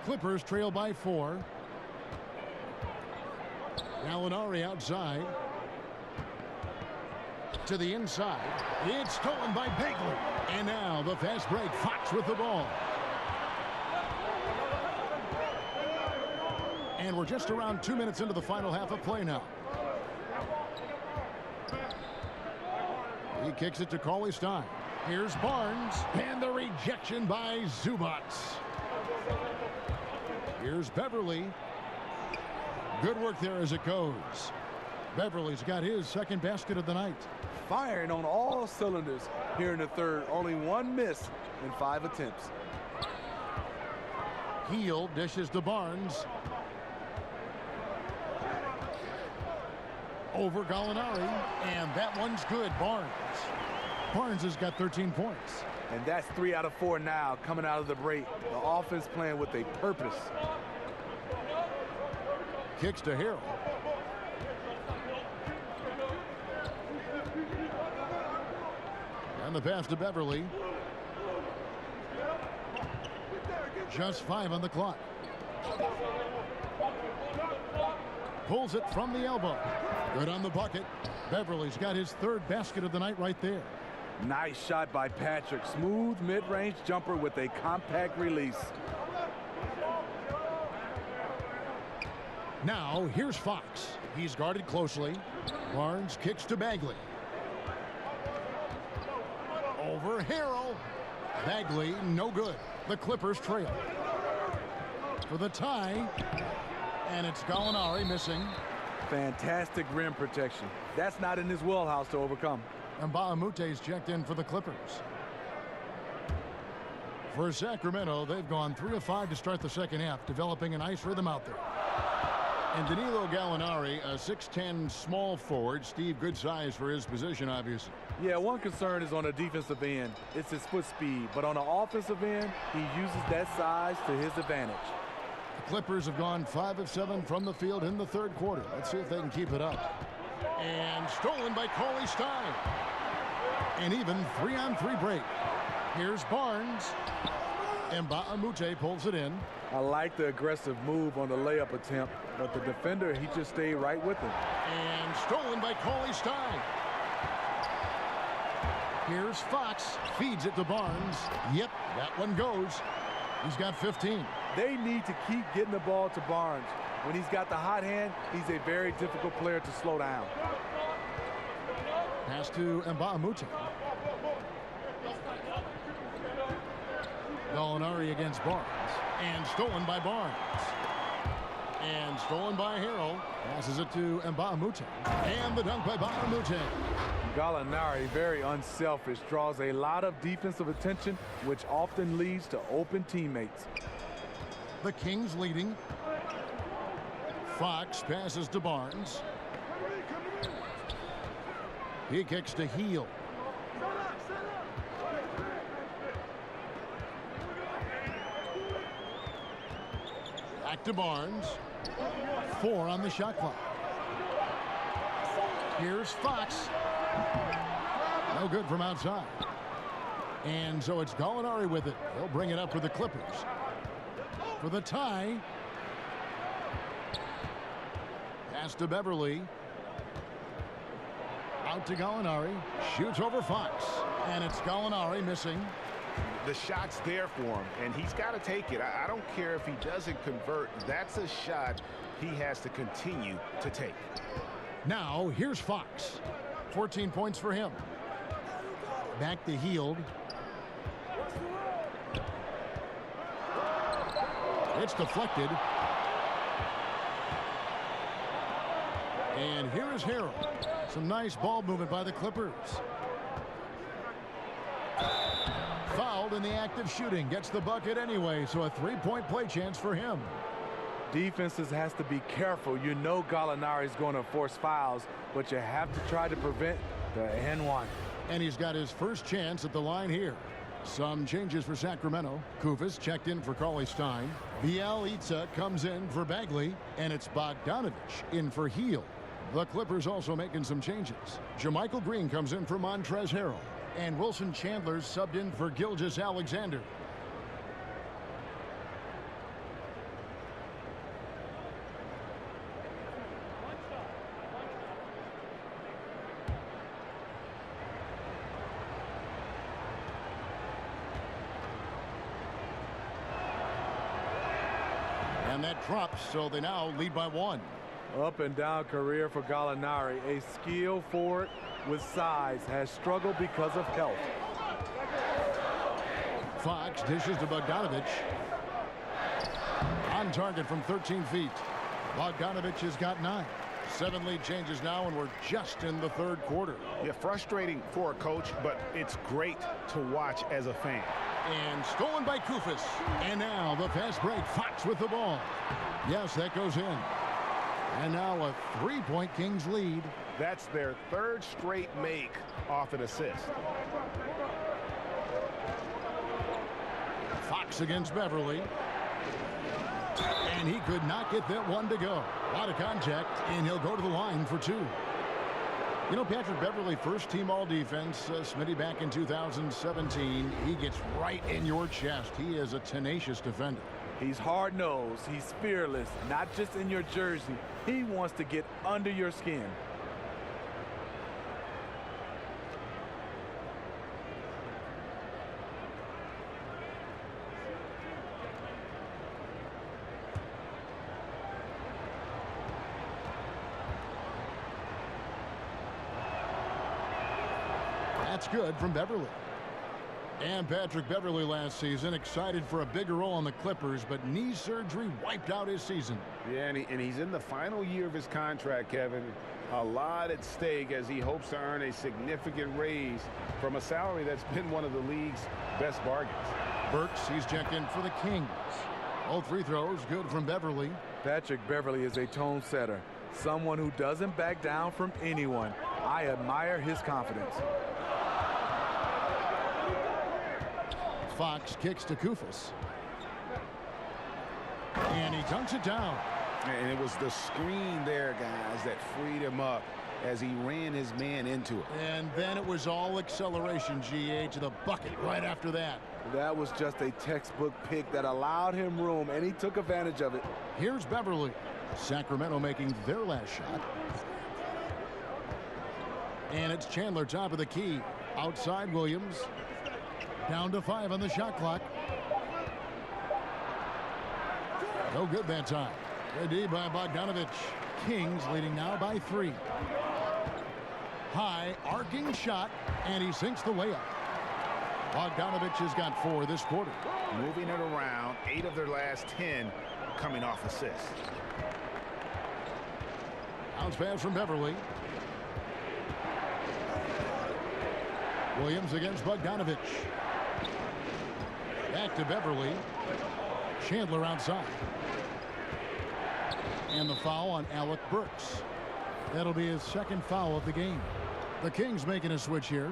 Clippers trail by 4. Gallinari outside. To the inside. It's stolen by Bagley. And now the fast break. Fox with the ball. And we're just around 2 minutes into the final half of play now. He kicks it to Cauley-Stein. Here's Barnes. And the rejection by Zubac. Here's Beverly. Good work there as it goes. Beverly's got his second basket of the night. Firing on all cylinders here in the third. Only one miss in 5 attempts. Hield dishes to Barnes. Over Gallinari. And that one's good. Barnes. Barnes has got 13 points. And that's 3 out of 4 now coming out of the break. The offense playing with a purpose. Kicks to Harrell. And the pass to Beverly. Just 5 on the clock. Pulls it from the elbow. Good on the bucket. Beverly's got his 3rd basket of the night right there. Nice shot by Patrick. Smooth mid-range jumper with a compact release. Now, here's Fox. He's guarded closely. Barnes kicks to Bagley. Over Harrell. Bagley, no good. The Clippers trail. For the tie. And it's Gallinari missing. Fantastic rim protection. That's not in his wheelhouse to overcome. And Baamute's checked in for the Clippers. For Sacramento, they've gone 3 of 5 to start the second half, developing a nice rhythm out there. And Danilo Gallinari, a 6'10" small forward. Steve, good size for his position, obviously. Yeah, one concern is on the defensive end. It's his foot speed. But on the offensive end, he uses that size to his advantage. The Clippers have gone 5 of 7 from the field in the 3rd quarter. Let's see if they can keep it up. And stolen by Cauley-Stein. And even 3-on-3 break. Here's Barnes. And Baamute pulls it in. I like the aggressive move on the layup attempt, but the defender, he just stayed right with him. And stolen by Cauley-Stein. Here's Fox. Feeds it to Barnes. Yep, that one goes. He's got 15. They need to keep getting the ball to Barnes. When he's got the hot hand, he's a very difficult player to slow down. Pass to Mbaamute. Gallinari against Barnes. And stolen by Barnes. And stolen by Harrell. Passes it to Mbaamute. And the dunk by Baamute. Gallinari, very unselfish, draws a lot of defensive attention, which often leads to open teammates. The Kings leading. Fox passes to Barnes. He kicks to Hield. Back to Barnes. 4 on the shot clock. Here's Fox. No good from outside. And so it's Gallinari with it. He'll bring it up for the Clippers. For the tie. Pass to Beverly. Out to Gallinari. Shoots over Fox. And it's Gallinari missing. The shot's there for him, and he's got to take it. I don't care if he doesn't convert. That's a shot he has to continue to take. Now, here's Fox. 14 points for him. Back to Hield. It's deflected. And here is Harrell. Some nice ball movement by the Clippers. Fouled in the act of shooting. Gets the bucket anyway, so a 3-point play chance for him. Defenses has to be careful. You know Gallinari is going to force fouls, but you have to try to prevent the N1. And he's got his first chance at the line here. Some changes for Sacramento. Kufis checked in for Cauley-Stein. Bielitsa comes in for Bagley, and it's Bogdanovich in for Hield. The Clippers also making some changes. Jermichael Green comes in for Montrezl Harrell, and Wilson Chandler's subbed in for Gilgeous-Alexander. And that drops, so they now lead by 1. Up and down career for Gallinari. A skill forward with size, has struggled because of health. Fox dishes to Bogdanovich. On target from 13 feet. Bogdanovich has got 9. 7 lead changes now, and we're just in the third quarter. Yeah, frustrating for a coach, but it's great to watch as a fan. And stolen by Kufis. And now the fast break. Fox with the ball. Yes, that goes in. And now a 3-point Kings lead. That's their 3rd straight make off an assist. Fox against Beverly. And he could not get that one to go. A lot of contact, and he'll go to the line for 2. You know, Patrick Beverly, first team all-defense, Smitty back in 2017. He gets right in your chest. He is a tenacious defender. He's hard-nosed. He's fearless, not just in your jersey. He wants to get under your skin. That's good from Beverly. And Patrick Beverly last season excited for a bigger role on the Clippers, but knee surgery wiped out his season. Yeah, and he's in the final year of his contract, Kevin. A lot at stake as he hopes to earn a significant raise from a salary that's been one of the league's best bargains. Burks, he's checked in for the Kings. All free throws good from Beverly. Patrick Beverly is a tone setter, someone who doesn't back down from anyone. I admire his confidence. Fox kicks to Kufis. And he dunks it down. And it was the screen there, guys, that freed him up as he ran his man into it. And then it was all acceleration, GA, to the bucket right after that. That was just a textbook pick that allowed him room, and he took advantage of it. Here's Beverly. Sacramento making their last shot. And it's Chandler top of the key. Outside Williams. Down to 5 on the shot clock. No good that time. Good D by Bogdanovich. Kings leading now by 3. High arcing shot, and he sinks the layup. Bogdanovich has got 4 this quarter. Moving it around, 8 of their last 10 coming off assists. Bounce pass from Beverly. Williams against Bogdanovich. Back to Beverly. Chandler outside. And the foul on Alec Burks. That'll be his 2nd foul of the game. The Kings making a switch here.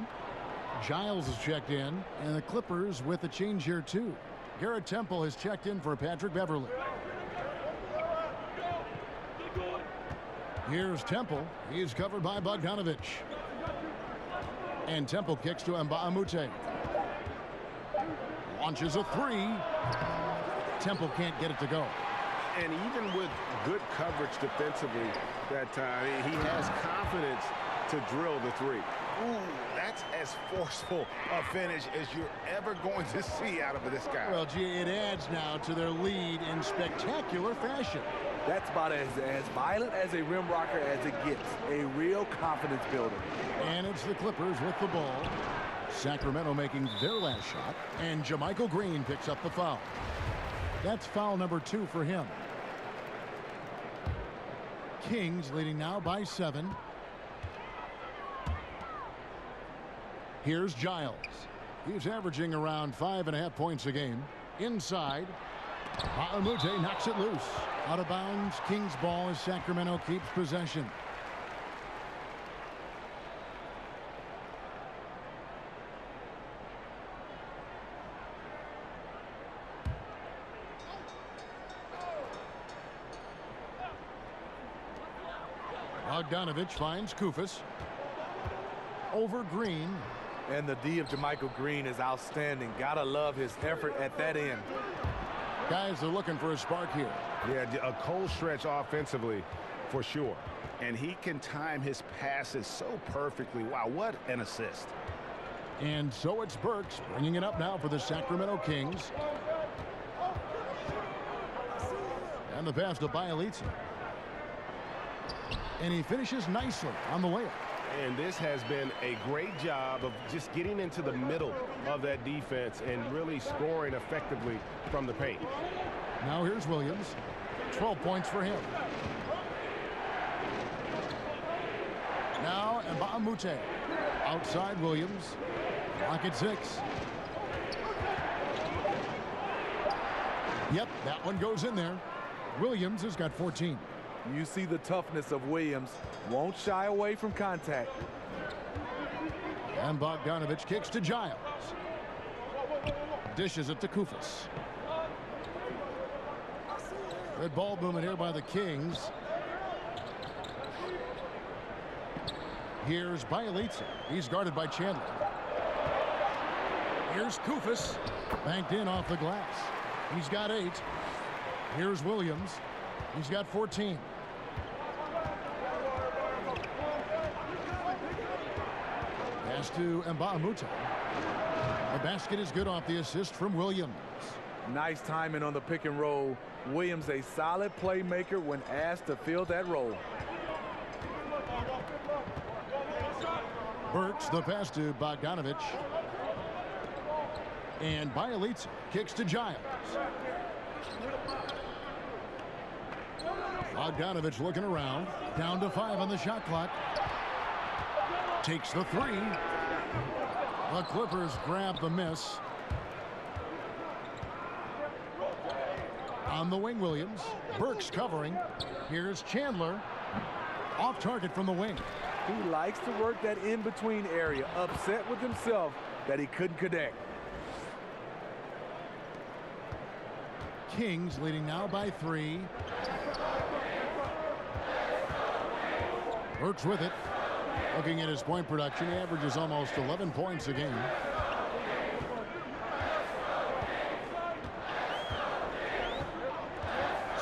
Giles has checked in, and the Clippers with a change here too. Garrett Temple has checked in for Patrick Beverly. Here's Temple. He's covered by Bogdanovich. And Temple kicks to Mbamute. Launches a three. Temple can't get it to go. And even with good coverage defensively that time, he has confidence to drill the three. Ooh, that's as forceful a finish as you're ever going to see out of this guy. Well, gee, it adds now to their lead in spectacular fashion. That's about as violent as a rim rocker as it gets. A real confidence builder. And it's the Clippers with the ball. Sacramento making their last shot. And JaMychal Green picks up the foul. That's foul number 2 for him. Kings leading now by 7. Here's Giles. He's averaging around 5.5 points a game. Inside. Mbamute knocks it loose. Out of bounds. Kings ball as Sacramento keeps possession. Bogdanovich finds Kufis. Over Green. And the D of JaMychal Green is outstanding. Gotta love his effort at that end. Guys are looking for a spark here. Yeah, a cold stretch offensively for sure. And he can time his passes so perfectly. Wow, what an assist. And so it's Burks bringing it up now for the Sacramento Kings. And the pass to Bielitsa. And he finishes nicely on the layup. And this has been a great job of just getting into the middle of that defense and really scoring effectively from the paint. Now here's Williams. 12 points for him. Now Mbamute. Outside Williams. Clock at 6. Yep, that one goes in there. Williams has got 14. You see the toughness of Williams. Won't shy away from contact. And Bogdanovich kicks to Giles. Dishes it to Kufis. Good ball movement here by the Kings. Here's Bielitsa. He's guarded by Chandler. Here's Kufis. Banked in off the glass. He's got 8. Here's Williams. He's got 14. Pass to Mbamute. The basket is good off the assist from Williams. Nice timing on the pick and roll. Williams a solid playmaker when asked to fill that role. Burks the pass to Bogdanovich. And Bielitsa kicks to Giles. Bogdanovich looking around. Down to 5 on the shot clock. Takes the 3. The Clippers grab the miss. On the wing, Williams. Burks covering. Here's Chandler. Off target from the wing. He likes to work that in-between area. Upset with himself that he couldn't connect. Kings leading now by 3. Burks with it. Looking at his point production, he averages almost 11 points a game.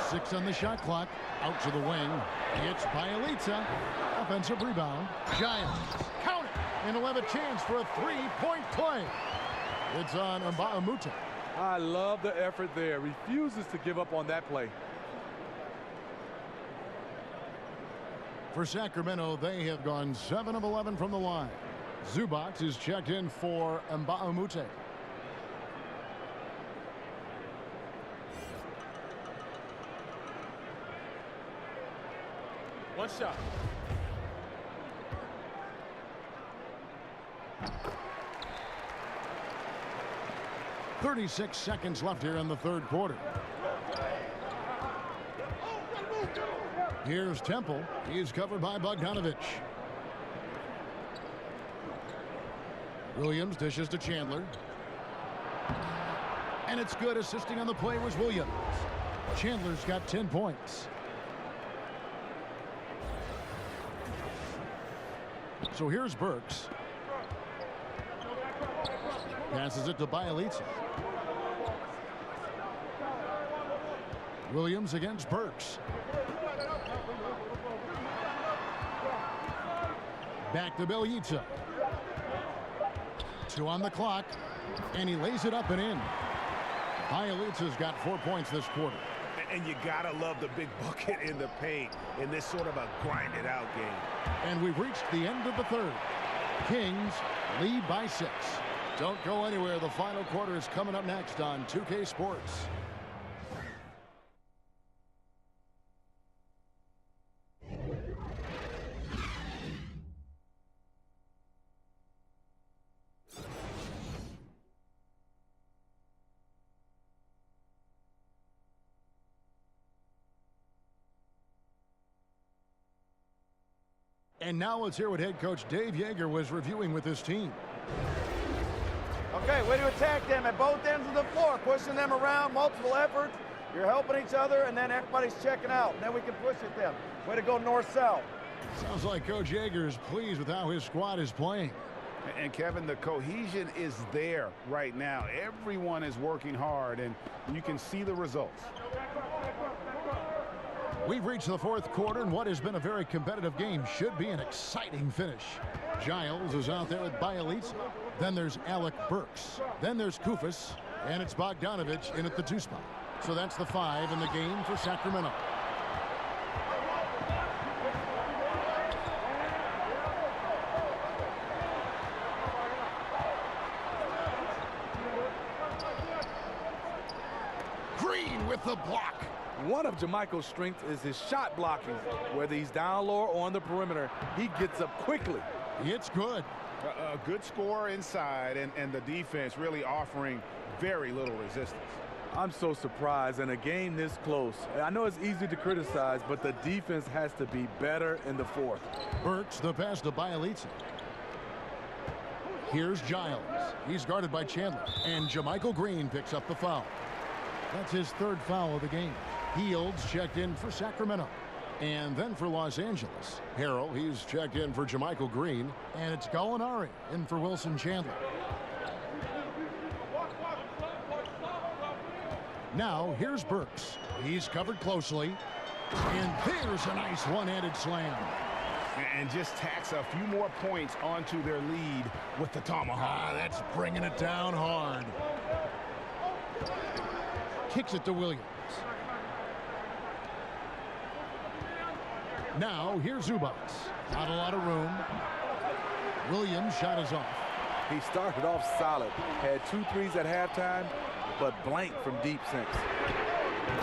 Six on the shot clock. Out to the wing. It's Bielitsa. Offensive rebound. Giants. Count it. And he'll have a chance for a 3-point play. It's on Mbamute. I love the effort there. Refuses to give up on that play. For Sacramento, they have gone 7 of 11 from the line. Zubac is checked in for Mbamute. One shot. .36 seconds left here in the third quarter. Here's Temple. He's covered by Bogdanovich. Williams dishes to Chandler. And it's good. Assisting on the play was Williams. Chandler's got 10 points. So here's Burks. Passes it to Bielitsa. Williams against Burks. Back to Bielitsa. 2 on the clock, and he lays it up and in. Bielitsa's got 4 points this quarter. And you gotta love the big bucket in the paint in this sort of a grinded out game. And we've reached the end of the third. Kings lead by 6. Don't go anywhere. The final quarter is coming up next on 2K Sports. And now let's hear what head coach Dave Yeager was reviewing with his team. Okay, way to attack them at both ends of the floor, pushing them around, multiple efforts. You're helping each other, and then everybody's checking out. And then we can push at them. Way to go north-south. Sounds like Coach Yeager is pleased with how his squad is playing. And Kevin, the cohesion is there right now. Everyone is working hard, and you can see the results. We've reached the fourth quarter, and what has been a very competitive game should be an exciting finish. Giles is out there with Bielitsa. Then there's Alec Burks. Then there's Kufis, and it's Bogdanovich in at the 2 spot. So that's the 5 in the game for Sacramento. Green with the block. One of JaMychal's strengths is his shot blocking. Whether he's down low or on the perimeter, he gets up quickly. It's good. A good score inside, and the defense really offering very little resistance. I'm so surprised in a game this close. I know it's easy to criticize, but the defense has to be better in the fourth. Burks, the pass to Bielitsa. Here's Giles. He's guarded by Chandler, and JaMychal Green picks up the foul. That's his 3rd foul of the game. Fields checked in for Sacramento. And then for Los Angeles, Harrell, he's checked in for JaMychal Green. And it's Gallinari in for Wilson Chandler. Now, here's Burks. He's covered closely. And there's a nice one-handed slam. And just tacks a few more points onto their lead with the tomahawk. That's bringing it down hard. Kicks it to Williams. Now, here's Zubac. Not a lot of room. Williams' shot is off. He started off solid. Had 2 threes at halftime, but blanked from deep sinks.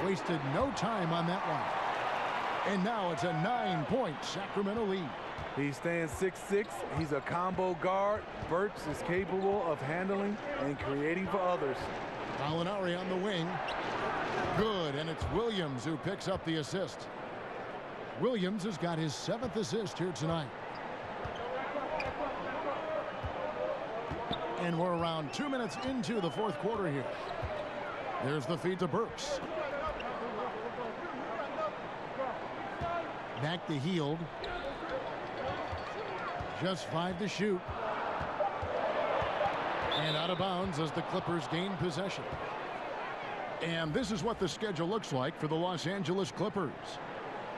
Wasted no time on that one. And now it's a 9-point Sacramento lead. He stands 6'6". He's a combo guard. Burks is capable of handling and creating for others. Gallinari on the wing. Good, and it's Williams who picks up the assist. Williams has got his 7th assist here tonight. And we're around 2 minutes into the fourth quarter here. There's the feed to Burks. Back to Hield. Just 5 to shoot. And out of bounds as the Clippers gain possession. And this is what the schedule looks like for the Los Angeles Clippers.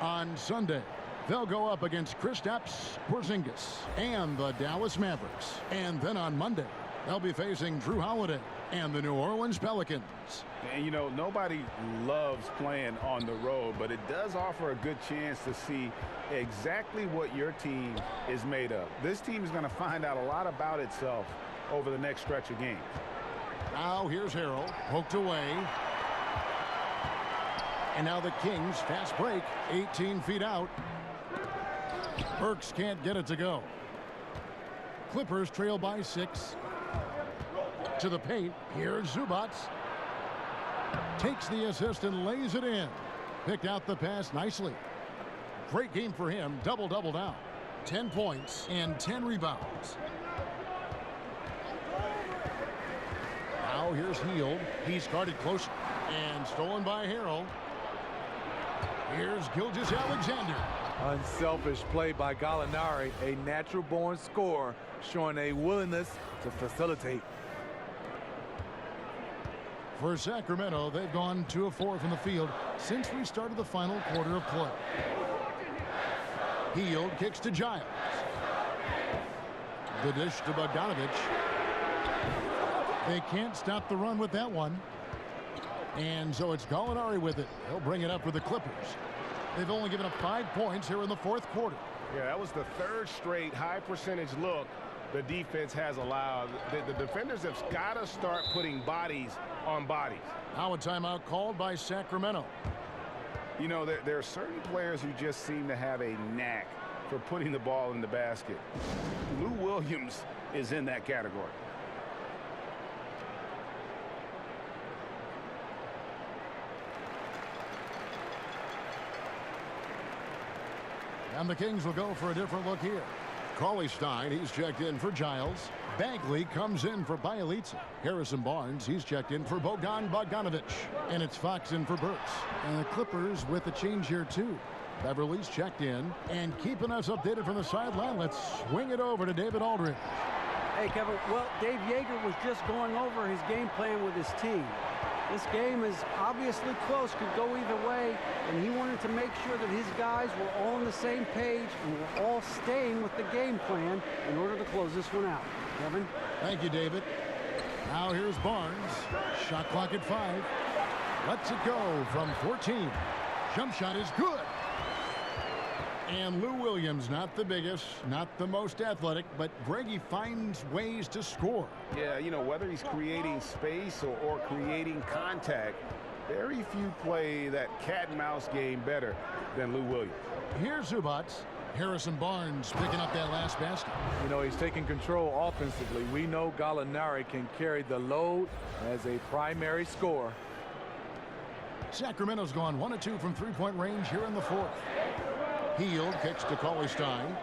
On Sunday, they'll go up against Kristaps Porzingis and the Dallas Mavericks. And then on Monday, they'll be facing Drew Holiday and the New Orleans Pelicans. And, you know, nobody loves playing on the road, but it does offer a good chance to see exactly what your team is made of. This team is going to find out a lot about itself over the next stretch of games. Now here's Harrell, poked away. And now the Kings fast break, 18 feet out. Burks can't get it to go. Clippers trail by 6. To the paint, here's Zubac. Takes the assist and lays it in. Picked out the pass nicely. Great game for him, double-double down. 10 points and 10 rebounds. Now here's Hield. He's guarded close and stolen by Harrell. Here's Gilgeous-Alexander. Unselfish play by Gallinari, a natural-born scorer showing a willingness to facilitate. For Sacramento, they've gone 2 of 4 from the field since we started the final quarter of play. Hield kicks to Giles. The dish to Bogdanovich. They can't stop the run with that one. And so it's Gallinari with it. He'll bring it up for the Clippers. They've only given up 5 points here in the 4th quarter. Yeah, that was the 3rd straight high percentage look the defense has allowed. The defenders have got to start putting bodies on bodies. Now a timeout called by Sacramento. You know, there are certain players who just seem to have a knack for putting the ball in the basket. Lou Williams is in that category. And the Kings will go for a different look here. Cauley-Stein, he's checked in for Giles. Bagley comes in for Bielitsa. Harrison Barnes, he's checked in for Bogdanovich. And it's Fox in for Burks. And the Clippers with a change here, too. Beverly's checked in. And keeping us updated from the sideline, let's swing it over to David Aldridge. Hey, Kevin, well, Dave Yeager was just going over his game plan with his team. This game is obviously close, could go either way, and he wanted to make sure that his guys were all on the same page and were all staying with the game plan in order to close this one out. Kevin? Thank you, David. Now here's Barnes. Shot clock at 5. Lets it go from 14. Jump shot is good. And Lou Williams, not the biggest, not the most athletic, but Greggy finds ways to score. Yeah, you know, whether he's creating space or creating contact, very few play that cat and mouse game better than Lou Williams. Here's Zubac. Harrison Barnes picking up that last basket. You know, he's taking control offensively. We know Gallinari can carry the load as a primary scorer. Sacramento's gone 1 of 2 from three-point range here in the 4th. Hield kicks to Cauley-Stein.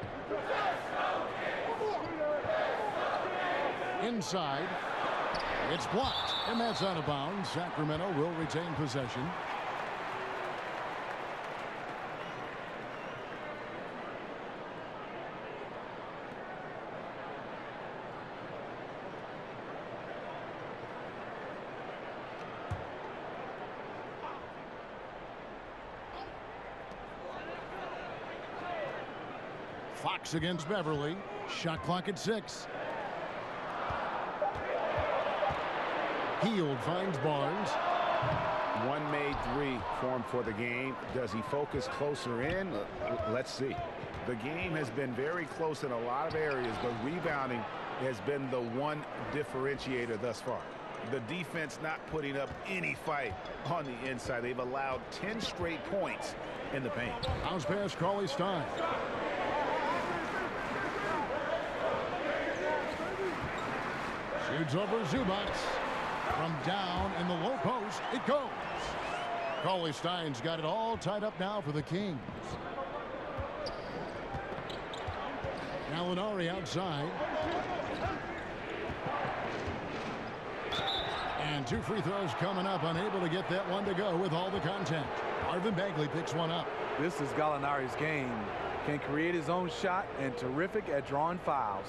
Inside. It's blocked, and that's out of bounds. Sacramento will retain possession. Fox against Beverly. Shot clock at 6. Hield finds Barnes. One made 3 for him for the game. Does he focus closer in? Let's see. The game has been very close in a lot of areas, but rebounding has been the one differentiator thus far. The defense not putting up any fight on the inside. They've allowed 10 straight points in the paint. Bounce pass, Cauley-Stein. Shoots over Zubac. From down in the low post, it goes. Cauley-Stein's got it all tied up now for the Kings. Gallinari outside. And 2 free throws coming up, unable to get that one to go with all the contact. Marvin Bagley picks one up. This is Gallinari's game. Can create his own shot and terrific at drawing fouls.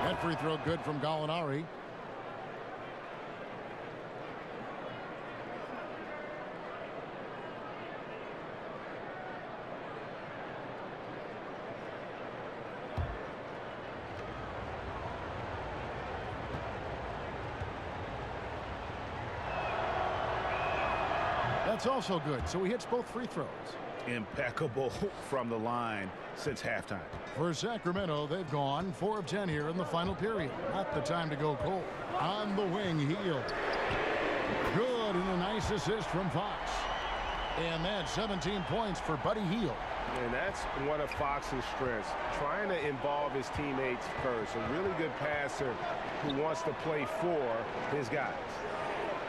That free throw good from Gallinari. That's also good. So he hits both free throws. Impeccable from the line since halftime. For Sacramento, they've gone 4 of 10 here in the final period. Not the time to go cold. On the wing, Hield. Good, and a nice assist from Fox. And that's 17 points for Buddy Hield. And that's one of Fox's strengths, trying to involve his teammates first. A really good passer who wants to play for his guys.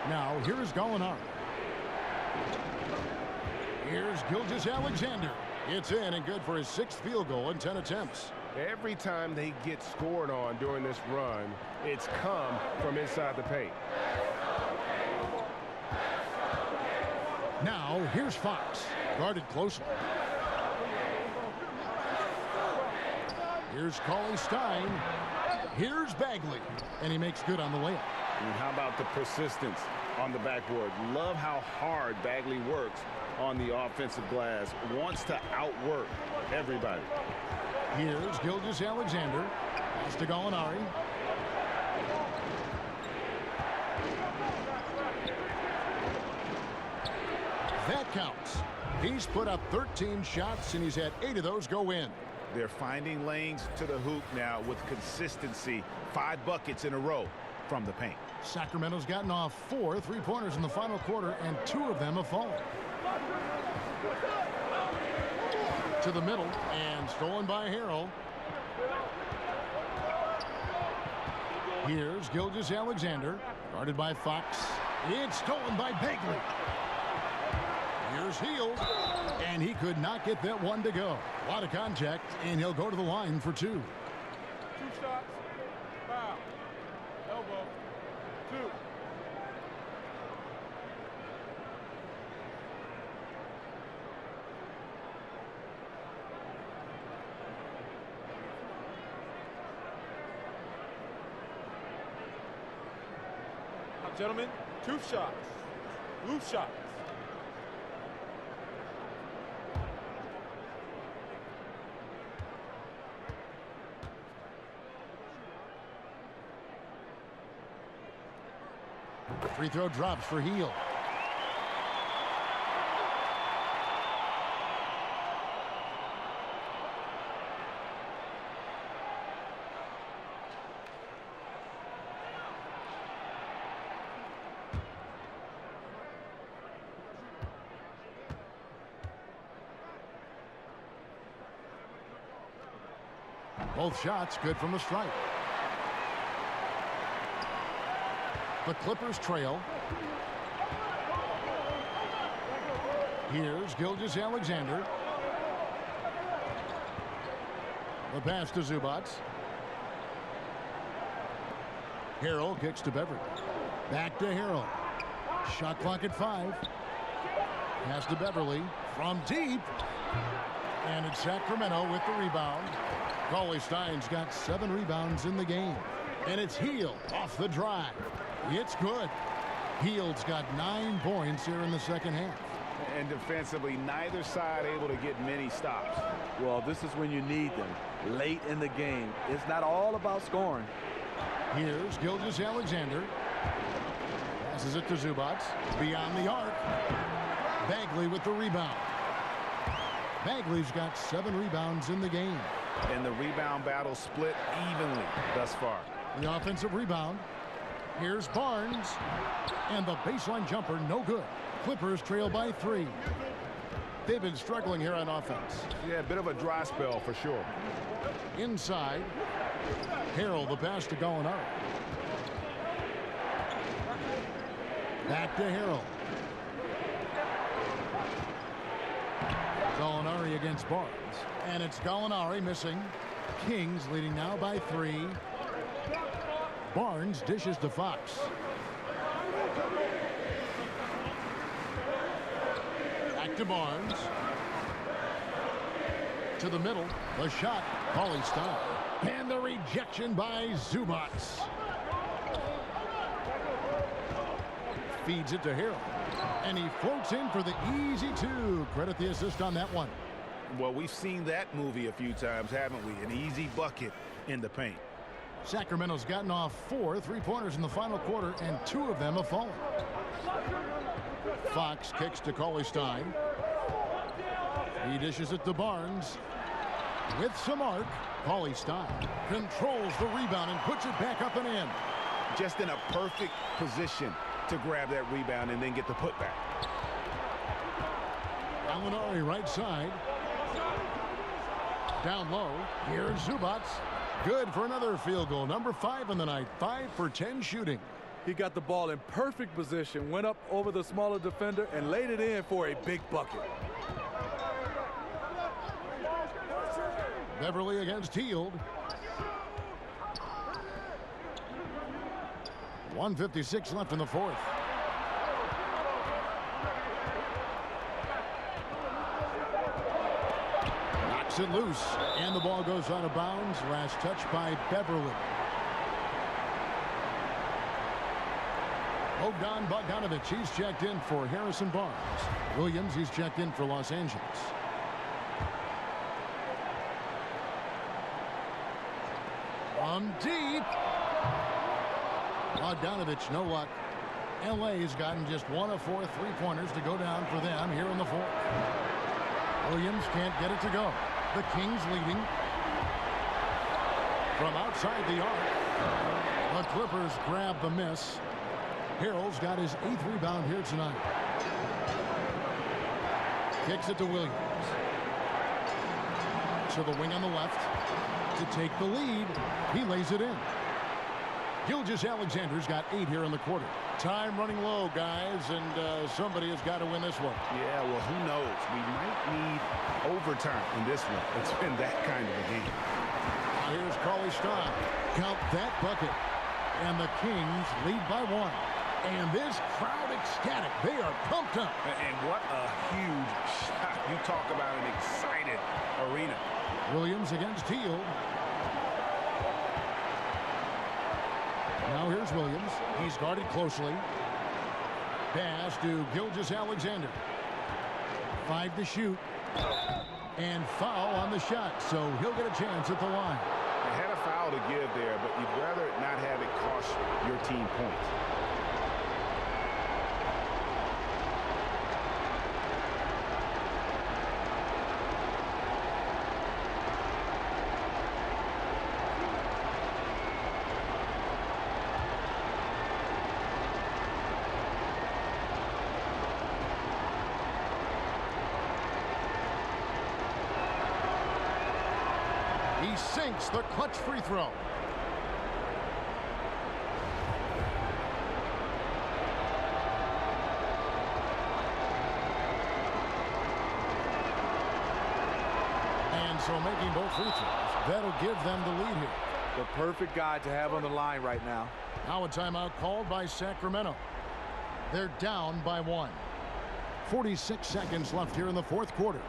Now, here is Gallinari. Here's Gilgeous-Alexander. It's in and good for his 6th field goal in 10 attempts. Every time they get scored on during this run, it's come from inside the paint. Now, here's Fox, guarded closely. Here's Cauley Stein. Here's Bagley, and he makes good on the layup. And how about the persistence on the backboard? Love how hard Bagley works on the offensive glass. Wants to outwork everybody. Here's Gilgeous-Alexander. Pass to Gallinari. That counts. He's put up 13 shots, and he's had 8 of those go in. They're finding lanes to the hoop now with consistency. 5 buckets in a row from the paint. Sacramento's gotten off 4 3-pointers in the final quarter, and 2 of them have fallen. To the middle, and stolen by Harrell. Here's Gilgeous-Alexander, guarded by Fox. It's stolen by Bagley. Here's Hield, and he could not get that one to go. A lot of contact, and he'll go to the line for 2. 2 shots, foul, elbow, 2. Gentlemen, 2 shots, loose shots. Free throw drops for Hield. Both shots good from the stripe. The Clippers trail. Here's Gilgeous-Alexander. The pass to Zubac. Harrell kicks to Beverly. Back to Harrell. Shot clock at 5. Pass to Beverly from deep. And it's Sacramento with the rebound. Cauley Stein's got 7 rebounds in the game. And it's Hield off the drive. It's good. Hield's got 9 points here in the second half. And defensively, neither side able to get many stops. Well, this is when you need them, late in the game. It's not all about scoring. Here's Gilgeous-Alexander. Passes it to Zubac. Beyond the arc. Bagley with the rebound. Bagley's got 7 rebounds in the game. And the rebound battle split evenly thus far. The offensive rebound. Here's Barnes. And the baseline jumper, no good. Clippers trail by 3. They've been struggling here on offense. Yeah, a bit of a dry spell for sure. Inside. Harrell, the pass to Gallinari. Back to Harrell. Gallinari against Barnes. And it's Gallinari missing. Kings leading now by 3. Barnes dishes to Fox. Back to Barnes. To the middle. The shot. Cauley Stein. And the rejection by Zubac. Feeds it to Harrell. And he floats in for the easy 2. Credit the assist on that one. Well, we've seen that movie a few times, haven't we? An easy bucket in the paint. Sacramento's gotten off 4 3-pointers in the final quarter, and 2 of them have fallen. Fox kicks to Cauley Stein. He dishes it to Barnes. With some arc, Cauley Stein controls the rebound and puts it back up and in. Just in a perfect position to grab that rebound and then get the putback. Gallinari right side. Down low, here's Zubats. Good for another field goal. Number 5 in the night. 5 for 10 shooting. He got the ball in perfect position, went up over the smaller defender, and laid it in for a big bucket. Beverly against Heald. 1:56 left in the fourth. Knocks it loose, and the ball goes out of bounds. Last touch by Beverly. Bogdanovich, he's checked in for Harrison Barnes. Williams, he's checked in for Los Angeles. From deep. Bogdanovich, no luck. LA's gotten just 1 of 4 three-pointers to go down for them here in the fourth. Williams can't get it to go. The Kings leading. From outside the arc. The Clippers grab the miss. Harrell's got his 8th rebound here tonight. Kicks it to Williams. To the wing on the left. To take the lead. He lays it in. Gilgeous-Alexander's got 8 here in the quarter. Time running low, guys, and somebody has got to win this one. Yeah, well, who knows? We might need overtime in this one. It's been that kind of a game. Now here's Cauley Stein. Count that bucket. And the Kings lead by 1. And this crowd ecstatic. They are pumped up. And what a huge shot. You talk about an excited arena. Williams against Heald. Now here's Williams. He's guarded closely. Pass to Gilgeous-Alexander. 5 to shoot. And foul on the shot, so he'll get a chance at the line. They had a foul to give there, but you'd rather not have it cost your team points. He sinks the clutch free throw. And so making both free throws, that'll give them the lead here. The perfect guy to have on the line right now. Now a timeout called by Sacramento. They're down by 1. 46 seconds left here in the fourth quarter.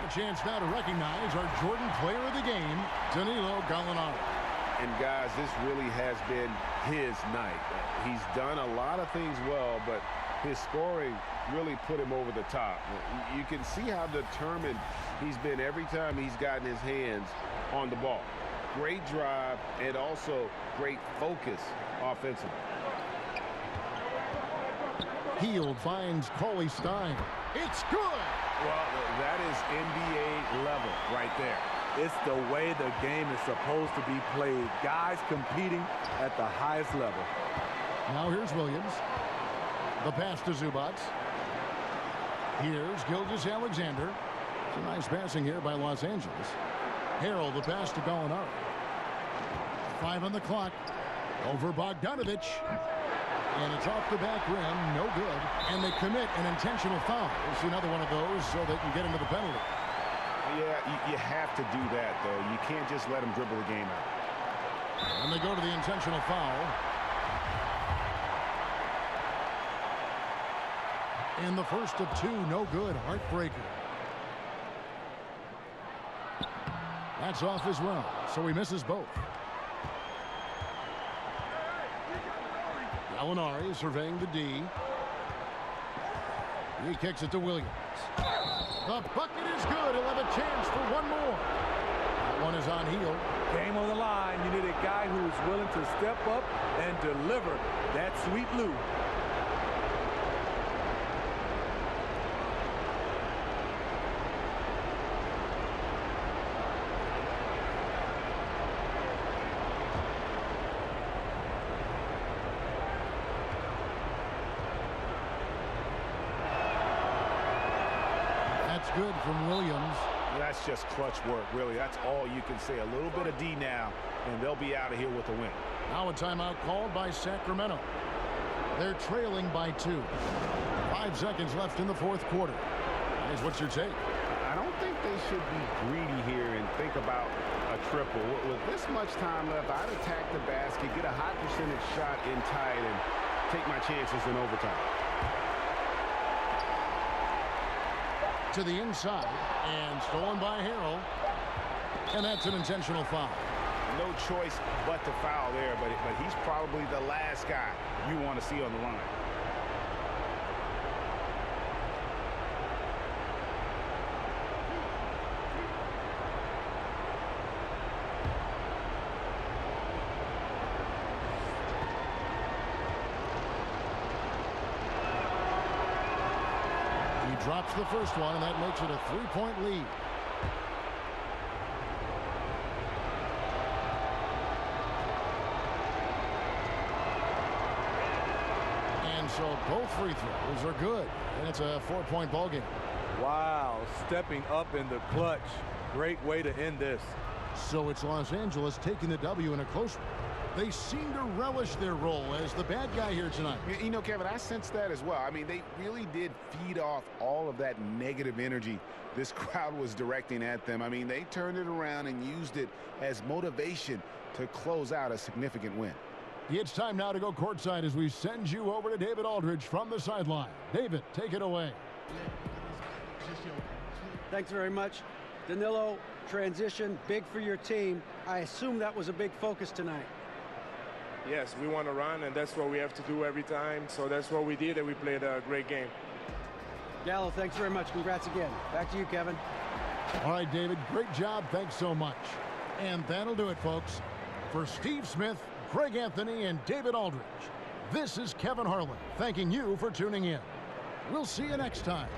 A chance now to recognize our Jordan player of the game, Danilo Gallinari. And guys, this really has been his night. He's done a lot of things well, but his scoring really put him over the top. You can see how determined he's been every time he's gotten his hands on the ball. Great drive and also great focus offensively. Heald finds Cauley Stein. It's good. Well, that is NBA level right there. It's the way the game is supposed to be played. Guys competing at the highest level. Now here's Williams. The pass to Zubats. Here's Gilgeous-Alexander. It's a nice passing here by Los Angeles. Harrell, the pass to Gallinari. 5 on the clock. Over Bogdanovich. And it's off the back rim. No good. And they commit an intentional foul. We'll see another one of those so they can get into the penalty. Yeah, you have to do that, though. You can't just let them dribble the game out. And they go to the intentional foul. And the first of 2, no good. Heartbreaker. That's off as well, so he misses both. Gallinari surveying the D. He kicks it to Williams. The bucket is good. He'll have a chance for one more. That one is on Heald. Game on the line. You need a guy who's willing to step up and deliver that sweet Lou. good from Williams. That's just clutch work, really. That's all you can say. A little bit of D now, and they'll be out of here with a win. Now a timeout called by Sacramento. They're trailing by 2. 5 seconds left in the fourth quarter. Guys, what's your take? I don't think they should be greedy here and think about a triple. With this much time left, I'd attack the basket, get a high percentage shot in tight, and take my chances in overtime. To the inside, and stolen by Harrell. And that's an intentional foul. No choice but to foul there, but he's probably the last guy you want to see on the line. He drops the first one, and that makes it a 3-point lead. So both free throws are good, and it's a 4-point ball game. Wow, stepping up in the clutch. Great way to end this. So it's Los Angeles taking the W in a close one. They seem to relish their role as the bad guy here tonight. You know, Kevin, I sense that as well. I mean, they really did feed off all of that negative energy this crowd was directing at them. I mean, they turned it around and used it as motivation to close out a significant win. It's time now to go courtside as we send you over to David Aldridge from the sideline. David, take it away. Thanks very much. Danilo, transition, big for your team. I assume that was a big focus tonight. Yes, we want to run, and that's what we have to do every time. So that's what we did, and we played a great game. Gallo, thanks very much. Congrats again. Back to you, Kevin. All right, David, great job. Thanks so much. And that'll do it, folks. For Steve Smith, Greg Anthony, and David Aldridge, this is Kevin Harlan thanking you for tuning in. We'll see you next time